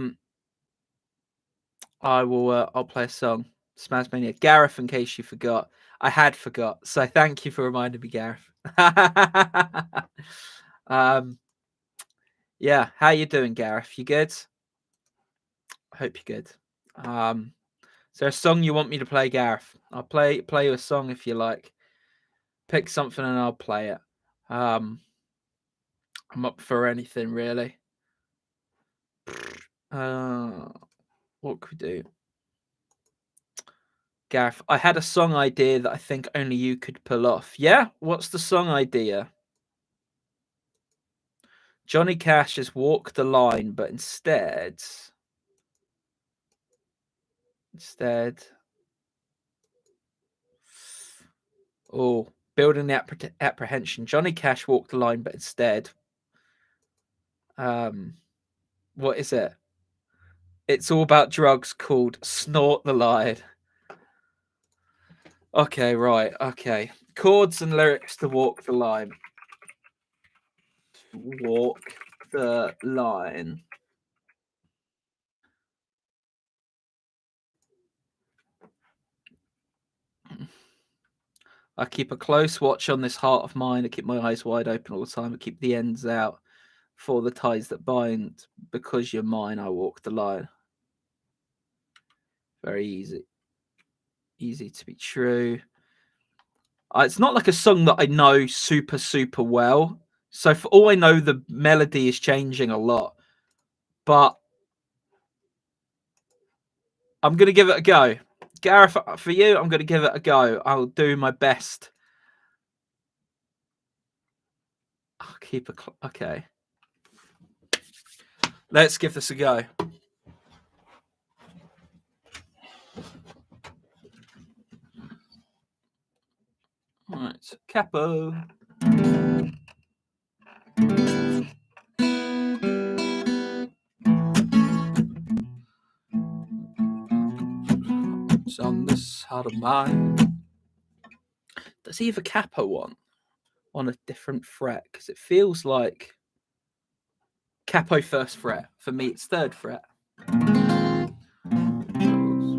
will. I'll play a song. Smazmania. Gareth, in case you forgot, I had forgot. So thank you for reminding me, Gareth. Yeah. How you doing, Gareth? You good? I hope you're good. Is there a song you want me to play, Gareth? I'll play you a song if you like. Pick something and I'll play it. I'm up for anything really. What could we do? Gareth, I had a song idea that I think only you could pull off. Yeah? What's the song idea? Johnny Cash has walked the line, but instead, oh, building the apprehension. Johnny Cash walked the line, but instead, what is it? It's all about drugs called Snort the Line. Okay, right. Okay. Chords and lyrics to Walk the Line. Walk the Line. I keep a close watch on this heart of mine. I keep my eyes wide open all the time. I keep the ends out for the ties that bind. Because you're mine, I walk the line. Very easy. Easy to be true. It's not like a song that I know super, super well. So for all I know, the melody is changing a lot. But I'm going to give it a go. Gareth, for you, I'm going to give it a go. I'll do my best. I'll keep a... Okay. Let's give this a go. All right. Capo. It's on this heart of mine. Does he have a capo on a different fret? Because it feels like capo first fret. For me, it's third fret.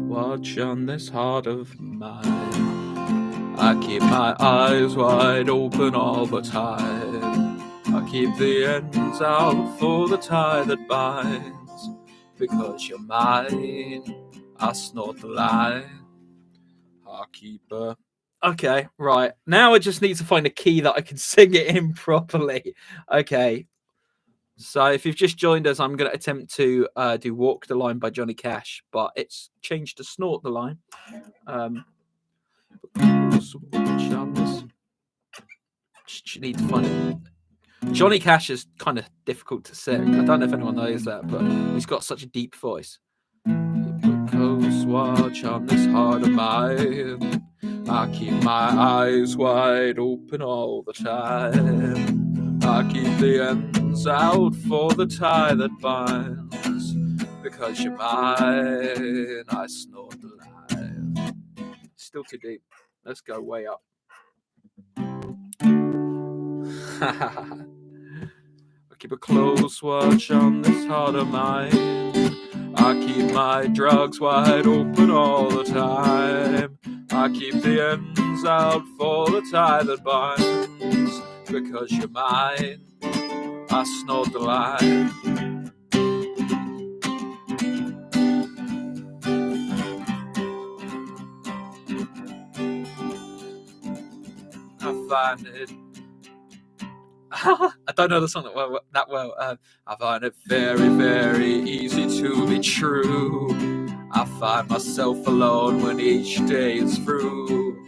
Watch on this heart of mine. I keep my eyes wide open all the time. I keep the ends out for the tie that binds. Because you're mine, I snort the line. I keep a... Okay, right. Now I just need to find a key that I can sing it in properly. Okay. So if you've just joined us, I'm going to attempt to do Walk the Line by Johnny Cash, but it's changed to Snort the Line. Just need to find it. Johnny Cash is kind of difficult to sing. I don't know if anyone knows that, but he's got such a deep voice. Close watch on this heart of mine. I keep my eyes wide open all the time. I keep the ends out for the tie that binds. Because you're mine, I snort the line. Still too deep. Let's go way up. I keep a close watch on this heart of mine. I keep my drugs wide open all the time. I keep the ends out for the tie that binds. Because you're mine, I snort the line. I find it... I don't know the song that well. I find it very, very easy to be true. I find myself alone when each day is through.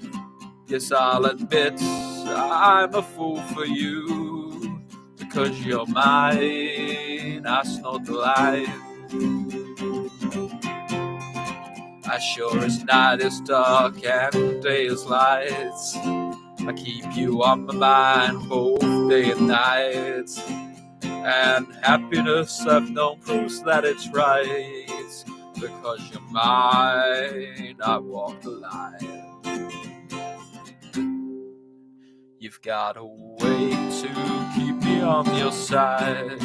Yes, I'll admit I'm a fool for you. Because you're mine, I snort the line. As sure as night is dark and day is light, I keep you on my mind both day and night. And happiness I've known proves that it's right. Because you're mine, I walk the line. You've got a way to keep me on your side.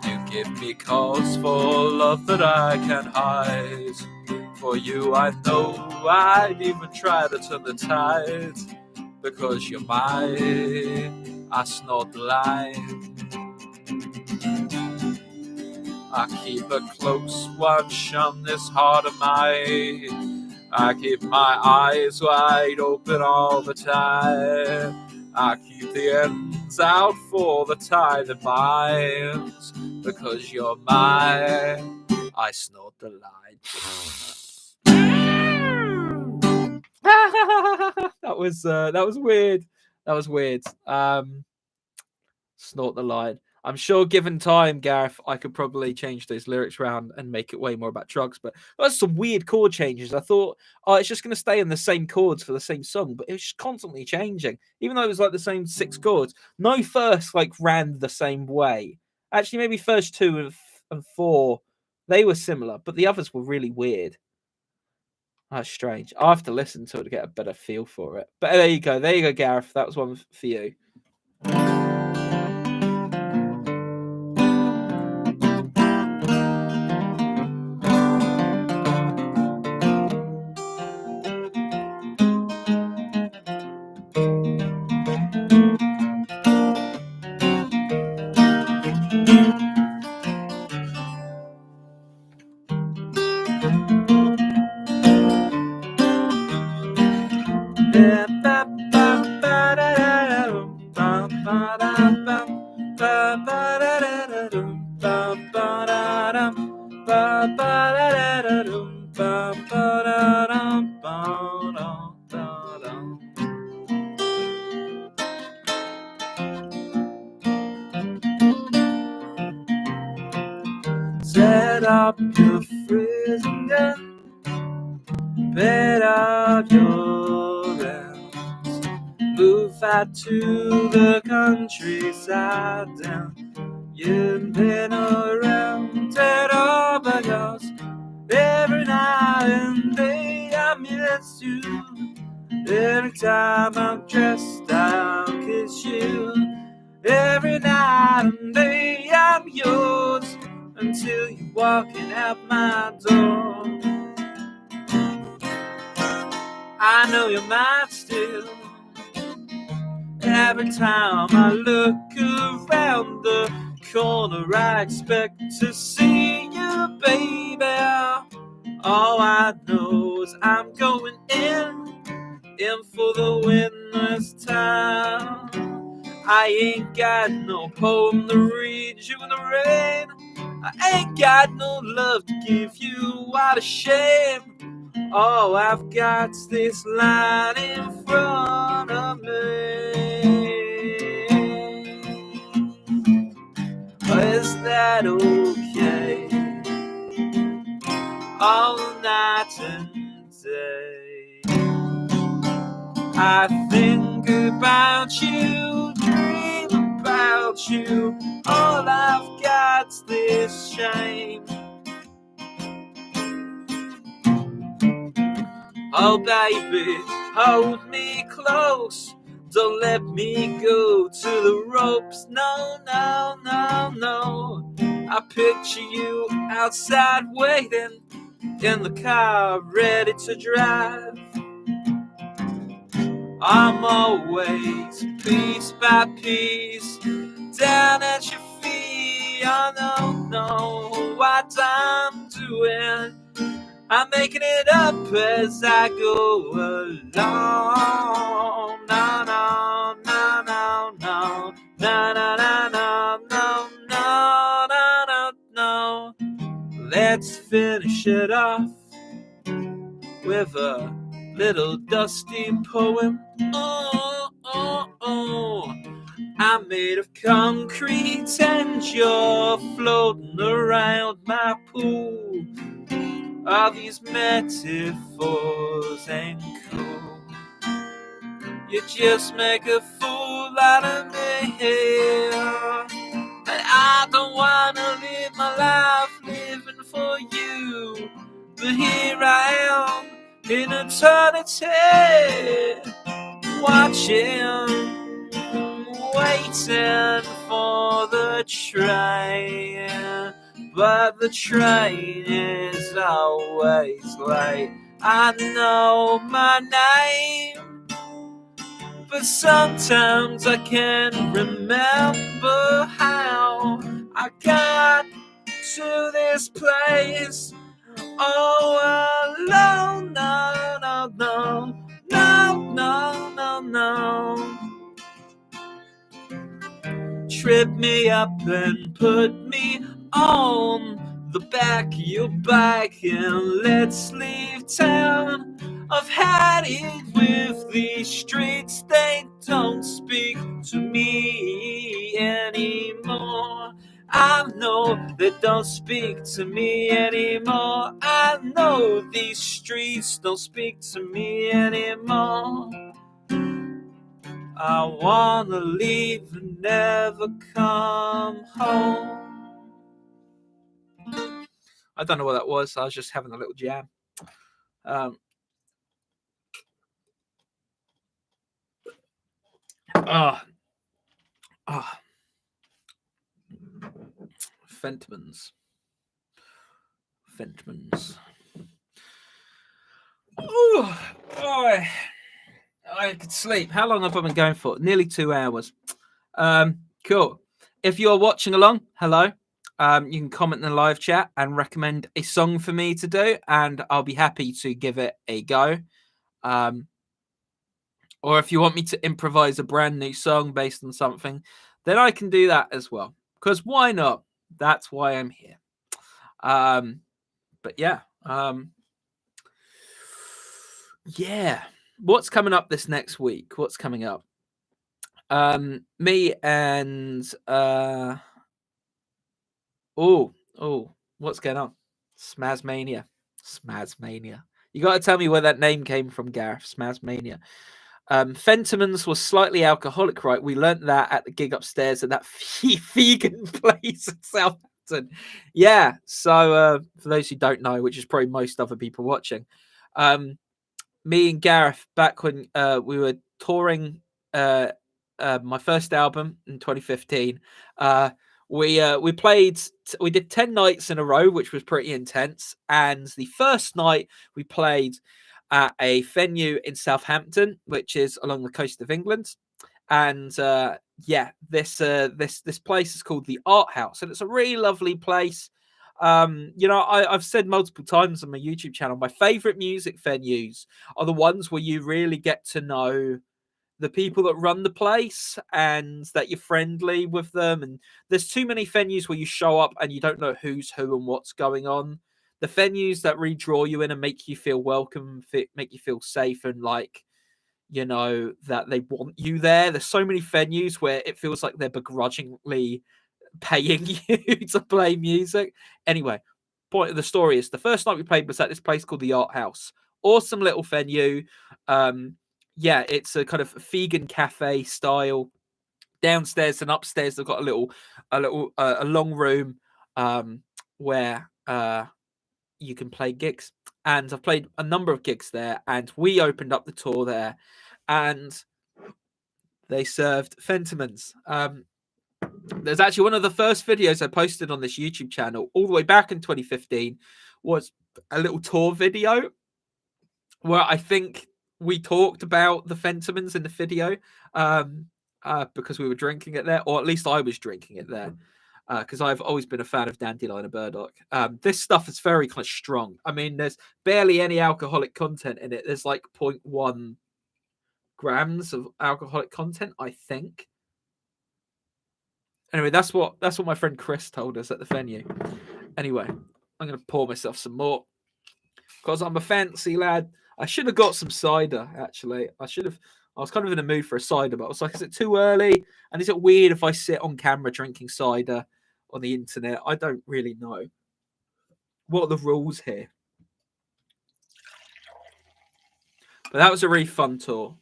You give me cause for love that I can't hide. For you I know I'd even try to turn the tide. Because you're mine, I snort the line. I keep a close watch on this heart of mine. I keep my eyes wide open all the time. I keep the ends out for the tie that binds. Because you're mine, I snort the line. That was weird. That was weird. Snort the line. I'm sure, given time, Gareth, I could probably change those lyrics around and make it way more about drugs. But that's some weird chord changes. I thought, oh, it's just going to stay in the same chords for the same song, but it was just constantly changing, even though it was like the same 6 chords. No verse like ran the same way. Actually, maybe first 2 and 4, they were similar, but the others were really weird. That's strange. I have to listen to it to get a better feel for it. But there you go, Gareth. That was one for you. Set up your freezing gun, bet out your rounds, move out to the countryside down. You've been around at all but yours. Every now and then I miss you. Every time I'm dressed, I'll kiss you. Every night and day I'm yours until you're walking out my door. I know you're mine still. Every time I look around the corner, I expect to see you, baby. All I know is I'm going in for the winner's time. I ain't got no poem to read you in the rain. I ain't got no love to give you out of shame. Oh, I've got this line in front of me. Is that okay? All night and day I think about you, dream about you. All I've got's this shame. Oh baby, hold me close. Don't let me go to the ropes. No, no, no, no. I picture you outside waiting in the car, ready to drive. I'm always piece by piece down at your feet. I don't know what I'm doing. I'm making it up as I go along. No, no, no, no, no, no, no, no, no, no, no, no, no. Let's finish it off with a little dusty poem. Oh, oh, oh. I'm made of concrete and you're floating around my pool. All these metaphors ain't cool. You just make a fool out of me. And I don't wanna live my life living for you. But here I am in eternity, watching, waiting for the train. But the train is always late. I know my name, but sometimes I can't remember how I got to this place. Oh, alone, no, no, no, no, no, no, no. Trip me up and put me on the back of your bike and let's leave town. I've had it with these streets, they don't speak to me. me anymore. I know they don't speak to me anymore. I know these streets don't speak to me anymore. I wanna leave and never come home. I don't know what that was. I was just having a little jam. Fentimans. I could sleep. How long have I been going for? Nearly 2 hours. Cool. If you're watching along, hello. You can comment in the live chat and recommend a song for me to do, and I'll be happy to give it a go. Or if you want me to improvise a brand new song based on something, then I can do that as well. Because why not? That's why I'm here. But yeah. Yeah. What's coming up this next week? What's coming up? Me and what's going on? Smazmania. You got to tell me where that name came from, Gareth. Smazmania. Fentimans was slightly alcoholic, right? We learnt that at the gig upstairs at that vegan place in Southampton. Yeah. So for those who don't know, which is probably most other people watching, me and Gareth, back when we were touring my first album in 2015, we played. We did 10 nights in a row, which was pretty intense. And the first night we played at a venue in Southampton, which is along the coast of England. And this place is called the Art House, and it's a really lovely place. I've said multiple times on my YouTube channel, my favorite music venues are the ones where you really get to know the people that run the place and that you're friendly with them. And there's too many venues where you show up and you don't know who's who and what's going on. The venues that redraw you in and make you feel welcome, make you feel safe, and like, that they want you there. There's so many venues where it feels like they're begrudgingly paying you to play music. Anyway, point of the story is the first night we played was at this place called the Art House. Awesome little venue. It's a kind of vegan cafe style. Downstairs and upstairs, they've got a long room where you can play gigs. And I've played a number of gigs there, and we opened up the tour there, and they served Fentimans. There's actually one of the first videos I posted on this YouTube channel all the way back in 2015 was a little tour video where I think we talked about the Fentimans in the video because we were drinking it there, or at least I was drinking it there because I've always been a fan of Dandelion and Burdock. This stuff is very kind of strong. I mean, there's barely any alcoholic content in it. There's like 0.1 grams of alcoholic content, I think. Anyway, that's what my friend Chris told us at the venue. Anyway, I'm going to pour myself some more because I'm a fancy lad. I should have got some cider, actually. I was kind of in a mood for a cider, but I was like, is it too early? And is it weird if I sit on camera drinking cider on the internet? I don't really know. What are the rules here? But that was a really fun tour.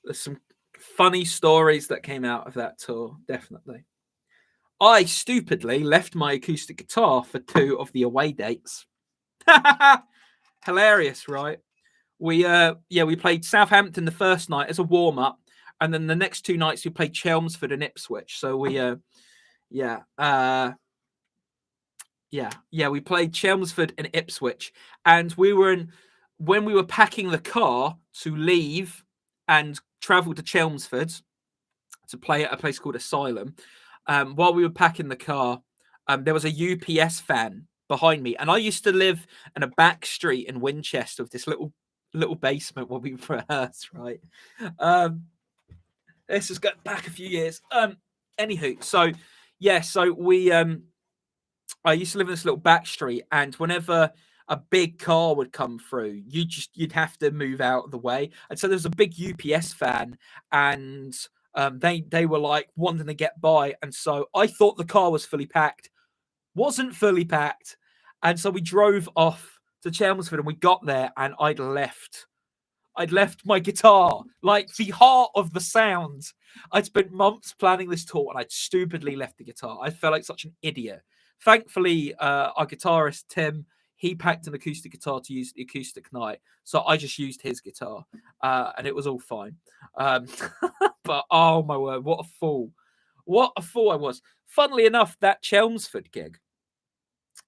There's some funny stories that came out of that tour, definitely. I stupidly left my acoustic guitar for 2 of the away dates. Hilarious, right? We played Southampton the first night as a warm-up, and then the next 2 nights we played Chelmsford and Ipswich. So we played Chelmsford and Ipswich, and when we were packing the car to leave and travel to Chelmsford to play at a place called Asylum. While we were packing the car, there was a UPS van behind me, and I used to live in a back street in Winchester with this little basement where we rehearsed. Right, this is going back a few years. Anywho, so we I used to live in this little back street, and whenever a big car would come through, you'd have to move out of the way. And so there was a big UPS van, and They were like wanting to get by, and so I thought the car was fully packed. Wasn't fully packed, and so we drove off to Chelmsford, and we got there, and I'd left my guitar, like the heart of the sound. I'd spent months planning this tour, and I'd stupidly left the guitar. I felt like such an idiot. Thankfully, our guitarist Tim, he packed an acoustic guitar to use the acoustic night, so I just used his guitar, and it was all fine. Um, but oh my word, what a fool! What a fool I was. Funnily enough, that Chelmsford gig,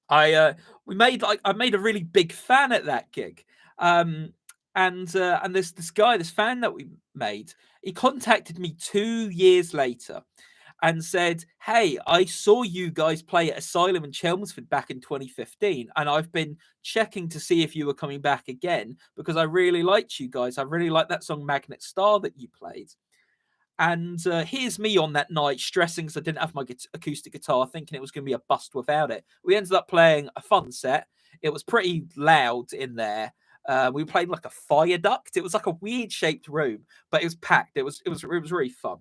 I made a really big fan at that gig. Um, and this guy, this fan that we made, he contacted me 2 years later and said, "Hey, I saw you guys play at Asylum in Chelmsford back in 2015, and I've been checking to see if you were coming back again because I really liked you guys. I really liked that song Magnet Star that you played." And here's me on that night stressing because I didn't have my acoustic guitar, thinking it was going to be a bust without it. We ended up playing a fun set. It was pretty loud in there. We played like a fire duct. It was like a weird shaped room, but it was packed. It was really fun.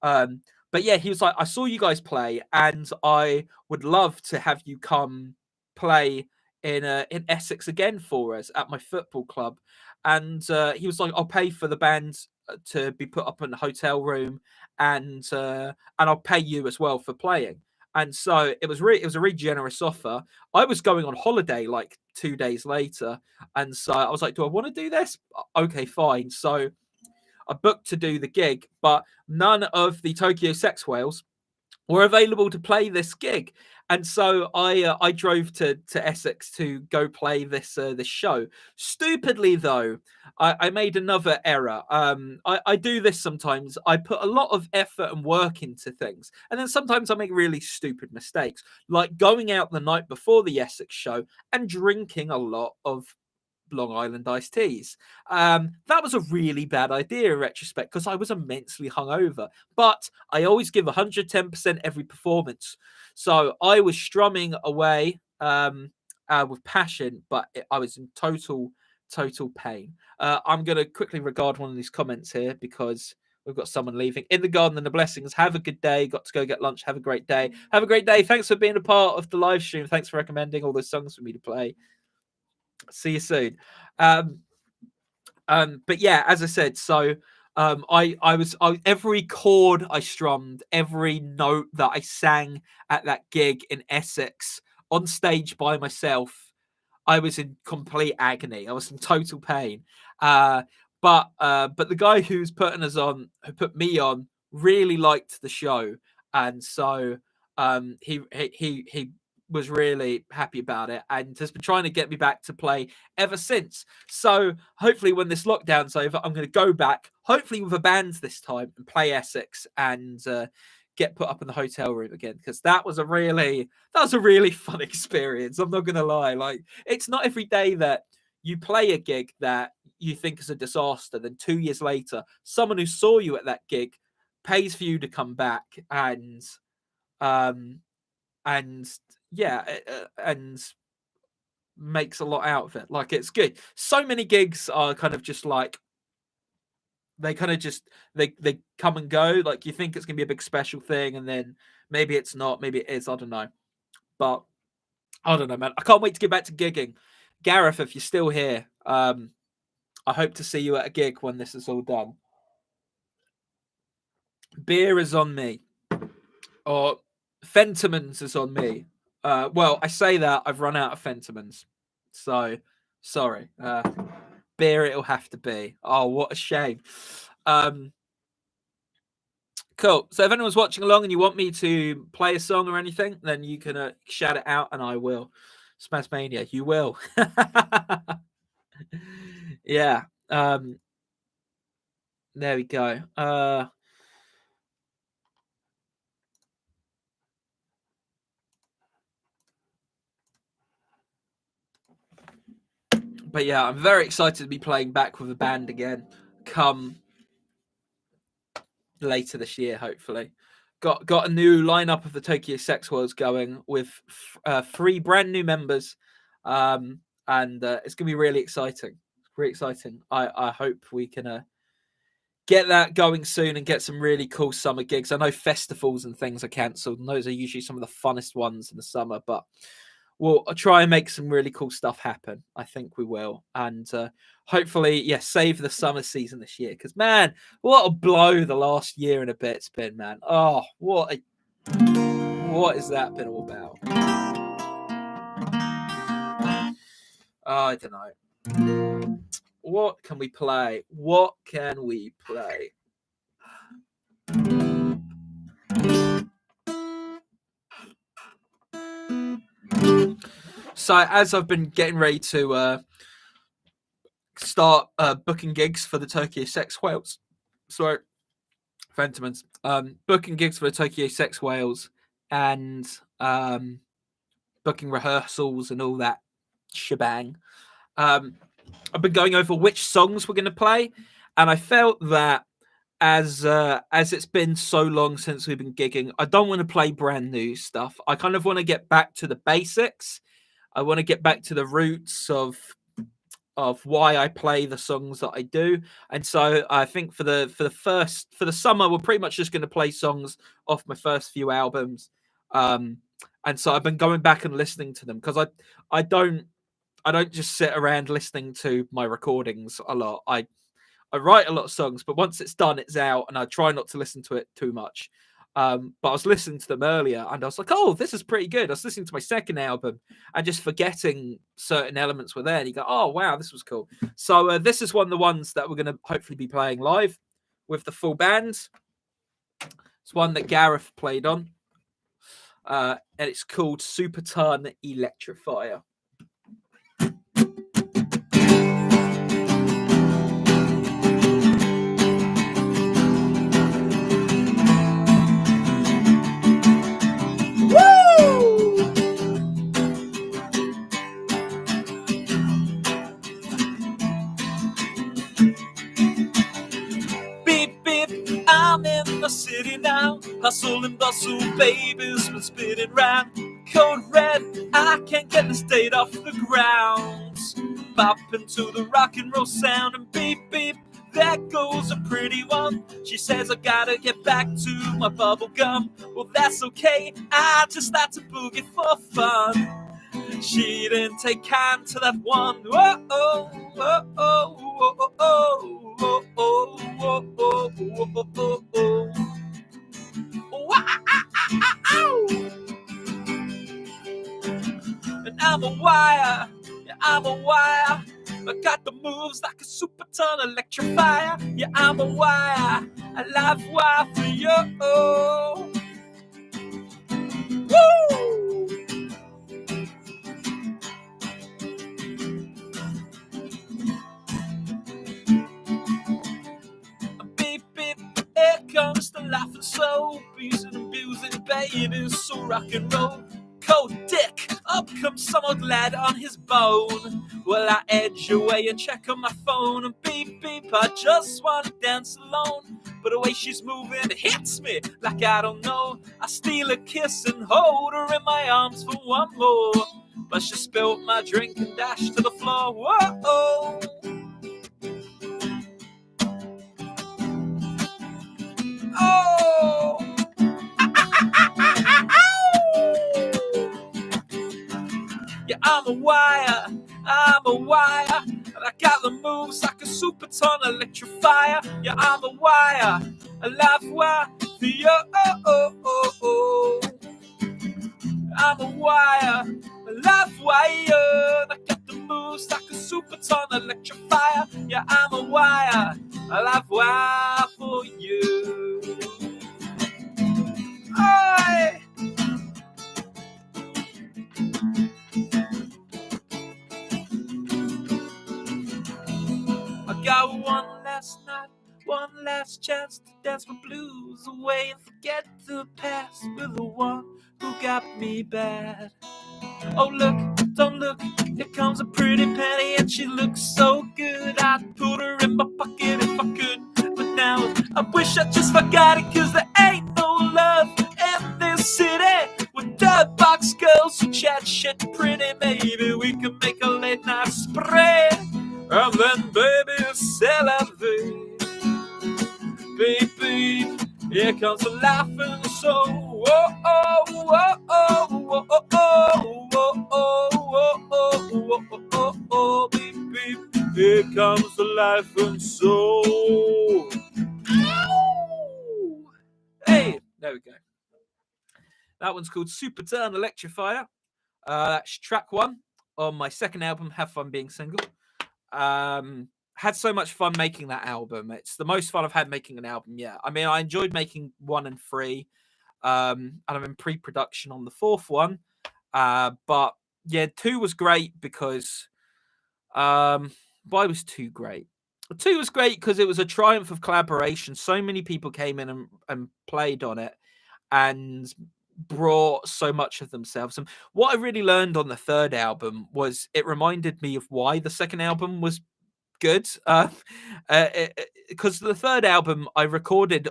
But yeah, he was like, "I saw you guys play, and I would love to have you come play in Essex again for us at my football club." And he was like, "I'll pay for the band to be put up in a hotel room, and I'll pay you as well for playing." And so it was a really generous offer. I was going on holiday like 2 days later, and so I was like, "Do I want to do this?" Okay, fine. So I booked to do the gig, but none of the Tokyo Sex Whales were available to play this gig, and so I drove to Essex to go play this show. Stupidly though, I made another error. I do this sometimes. I put a lot of effort and work into things, and then sometimes I make really stupid mistakes, like going out the night before the Essex show and drinking a lot of Long Island iced teas. That was a really bad idea in retrospect because I was immensely hungover. But I always give 110% every performance. So I was strumming away with passion, but I was in total pain. I'm going to quickly regard one of these comments here because we've got someone leaving. In the garden and the blessings. Have a good day. Got to go get lunch. Have a great day. Have a great day. Thanks for being a part of the live stream. Thanks for recommending all those songs for me to play. See you soon. Um, but yeah, as I said, so every chord I strummed, every note that I sang at that gig in Essex on stage by myself, I was in complete agony. I was in total pain. But the guy who's putting us on, who put me on, really liked the show, and so he was really happy about it and has been trying to get me back to play ever since. So hopefully when this lockdown's over, I'm going to go back, hopefully with a band this time, and play Essex and get put up in the hotel room again, because that was a really fun experience. I'm not going to lie. Like, it's not every day that you play a gig that you think is a disaster, then 2 years later, someone who saw you at that gig pays for you to come back um and yeah, and makes a lot out of it. Like, it's good. So many gigs are kind of just like they kind of just they come and go. Like, you think it's gonna be a big special thing, and then maybe it's not, maybe it is. I don't know, but I don't know, man. I can't wait to get back to gigging. Gareth, if you're still here, I hope to see you at a gig when this is all done. Beer is on me, or Fentimans is on me. Well, I say that I've run out of Fentimans, so sorry. Beer it'll have to be. Oh, what a shame. Cool. So if anyone's watching along and you want me to play a song or anything, then you can shout it out and I will. Smashmania, you will. Yeah. There we go. But yeah, I'm very excited to be playing back with a band again come later this year, hopefully. Got a new lineup of the Tokyo Sex Worlds going with 3 brand new members, and it's gonna be really exciting. Really exciting. I hope we can get that going soon and get some really cool summer gigs. I know festivals and things are cancelled, and those are usually some of the funnest ones in the summer, but we'll try and make some really cool stuff happen. I think we will. And hopefully, save the summer season this year. Because, man, what a blow the last year and a bit's been, man. Oh, what has that been all about? I don't know. What can we play? What can we play? So as I've been getting ready to start booking gigs for the Tokyo Sex Whales, sorry, Fentimans, booking gigs for the Tokyo Sex Whales and booking rehearsals and all that shebang. I've been going over which songs we're going to play, and I felt that as it's been so long since we've been gigging, I don't want to play brand new stuff. I kind of want to get back to the basics. I want to get back to the roots of why I play the songs that I do. And so I think for the summer, we're pretty much just going to play songs off my first few albums. And so I've been going back and listening to them because I don't just sit around listening to my recordings a lot. I write a lot of songs, but once it's done, it's out, and I try not to listen to it too much. But I was listening to them earlier, and I was like, oh, this is pretty good. I was listening to my second album and just forgetting certain elements were there. And you go, oh, wow, this was cool. So this is one of the ones that we're going to hopefully be playing live with the full band. It's one that Gareth played on, and it's called Superton Electrifier. I'm in the city now, hustle and bustle, babies been spinning round. Code red, I can't get this date off the ground. Bopping to the rock and roll sound, and beep beep, there goes a pretty one. She says I gotta get back to my bubble gum. Well, that's okay, I just like to boogie for fun. She didn't take kind to that one. Whoa, oh, oh, oh, oh, oh, oh. Oh, oh, oh, oh, oh, oh, oh, oh. And I'm a wire, yeah, I'm a wire. I got the moves like a Superton electrifier. Yeah, I'm a wire, a live wire for you. Woo! Comes the laughing soul, abusing, babies, so rock and roll. Cold dick, up comes some old lad on his bone. Well, I edge away and check on my phone, and beep beep, I just want to dance alone. But the way she's moving hits me like I don't know. I steal a kiss and hold her in my arms for one more, but she spilled my drink and dashed to the floor. Whoa. Oh! Yeah, I'm a wire, and I got the moves like a Superton electrifier. Yeah, I'm a wire, a live wire for you. I'm a wire, a live wire, and I got the moves like a Superton electrifier. Yeah, I'm a wire, a live wire for you. Aye. I got one last night, one last chance to dance my blues away and forget the past with the one who got me bad. Oh look, don't look, here comes a pretty penny and she looks so good. I'd put her in my pocket if I could, but now I wish I just forgot it, cause there ain't no love in this city with dirt box girls who chat shit pretty. Maybe we can make a late night spread, and then baby, c'est la vie. comes the laughing soul. Oh, oh, oh, oh, oh, oh, oh, oh, oh, oh, oh, oh, oh, beep, beep. Here comes the laughing soul. Ow! Hey, there we go. That one's called Super Turn Electrifier. That's track 1 on my second album, Have Fun Being Single. Had so much fun making that album. It's the most fun I've had making an album yet. I mean, I enjoyed making 1 and 3, and I'm in pre-production on the 4th one. But yeah, 2 was great because why was 2 great? 2 was great because it was a triumph of collaboration. So many people came in and played on it and brought so much of themselves. And what I really learned on the 3rd album was it reminded me of why the 2nd album was good. Because the 3rd album I recorded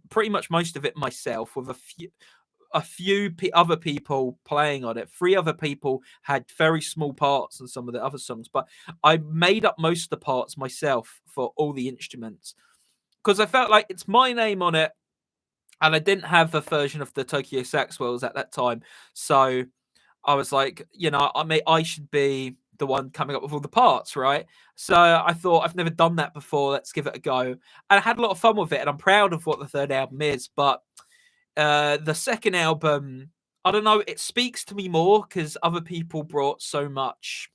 pretty much most of it myself with a few other people playing on it. 3 other people had very small parts in some of the other songs, but I made up most of the parts myself for all the instruments because I felt like it's my name on it. And I didn't have a version of the Tokyo Saxwells at that time. So I was like, I should be the one coming up with all the parts, right? So I thought, I've never done that before. Let's give it a go. And I had a lot of fun with it. And I'm proud of what the 3rd album is. But the 2nd album, I don't know, it speaks to me more because other people brought so much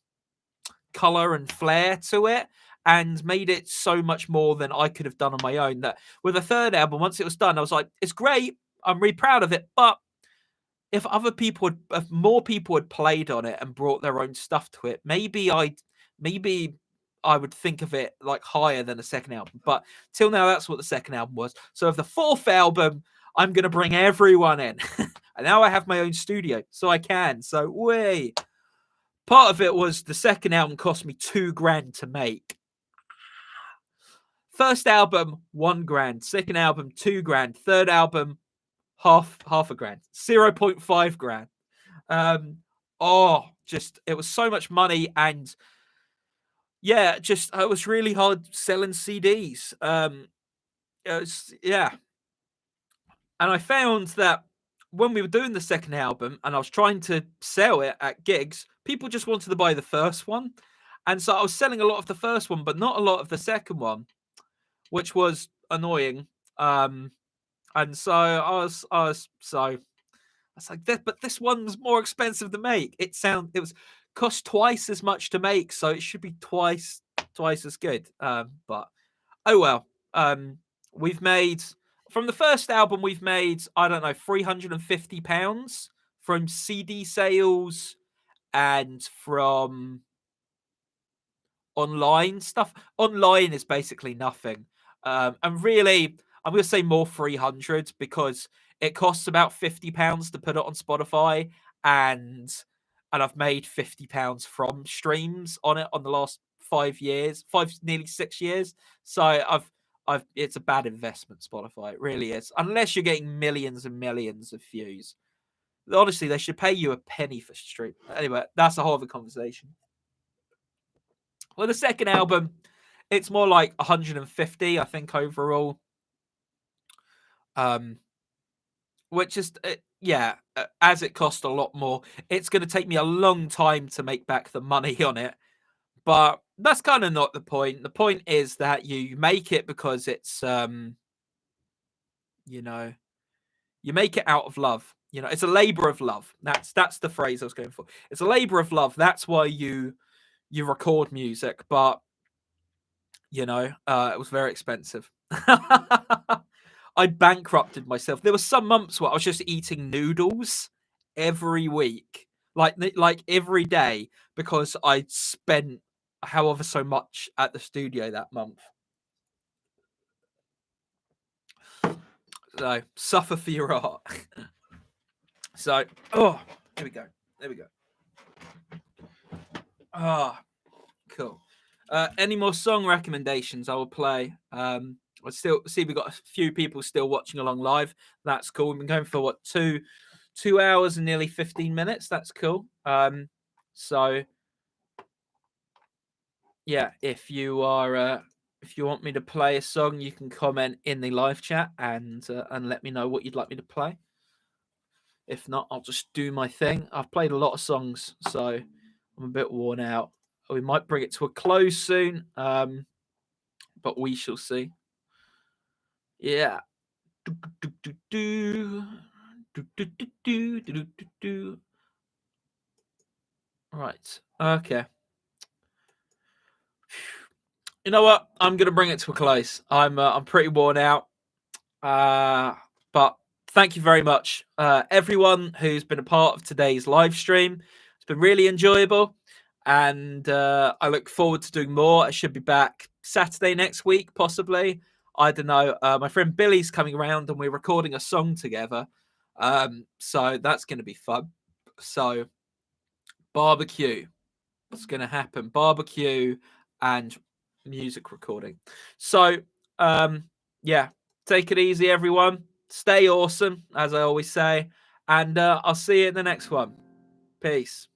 color and flair to it and made it so much more than I could have done on my own. That with the 3rd album, once it was done, I was like, it's great. I'm really proud of it. But if more people had played on it and brought their own stuff to it, maybe I would think of it like higher than the 2nd album. But till now, that's what the 2nd album was. So of the 4th album, I'm going to bring everyone in. And now I have my own studio, so I can. So, part of it was the 2nd album cost me $2,000 to make. 1st album, $1,000. 2nd album, $2,000. 3rd album, half a grand, 0.5 grand. It was so much money, and yeah, it was really hard selling CDs. And I found that when we were doing the 2nd album and I was trying to sell it at gigs, people just wanted to buy the 1st one. And so I was selling a lot of the 1st one, but not a lot of the 2nd one, which was annoying. And so I was like, but this one's more expensive to make. It was cost twice as much to make, so it should be twice as good. But oh well. We've made from the 1st album, we've made, I don't know, £350 from CD sales and from online stuff. Online is basically nothing. And really, I'm going to say more 300 because it costs about £50 to put it on Spotify, and I've made £50 from streams on it on the last 5 years, nearly 6 years. So it's a bad investment, Spotify. It really is. Unless you're getting millions and millions of views. Honestly, they should pay you a penny for stream. Anyway, that's a whole other conversation. Well, the 2nd album, it's more like 150, I think, overall. Which is, as it cost a lot more, it's going to take me a long time to make back the money on it. But that's kind of not the point. The point is that you make it because it's, you make it out of love. It's a labor of love. That's the phrase I was going for. It's a labor of love. That's why you record music. But, it was very expensive. I bankrupted myself. There were some months where I was just eating noodles every week, like every day, because I spent however so much at the studio that month. So suffer for your art. So, here we go. There we go. Cool. Any more song recommendations I will play? I still see we've got a few people still watching along live. That's cool. We've been going for what, 2 hours and nearly 15 minutes. That's cool. So yeah, if you if you want me to play a song, you can comment in the live chat and let me know what you'd like me to play. If not, I'll just do my thing. I've played a lot of songs, so I'm a bit worn out. We might bring it to a close soon, but we shall see. Yeah. Right. Okay. You know what? I'm gonna bring it to a close. I'm pretty worn out. But thank you very much, everyone who's been a part of today's live stream. It's been really enjoyable, and I look forward to doing more. I should be back Saturday next week, possibly. I don't know. My friend Billy's coming around, and we're recording a song together. So that's going to be fun. So barbecue, what's going to happen? Barbecue and music recording. So yeah, take it easy, everyone. Stay awesome, as I always say, and I'll see you in the next one. Peace.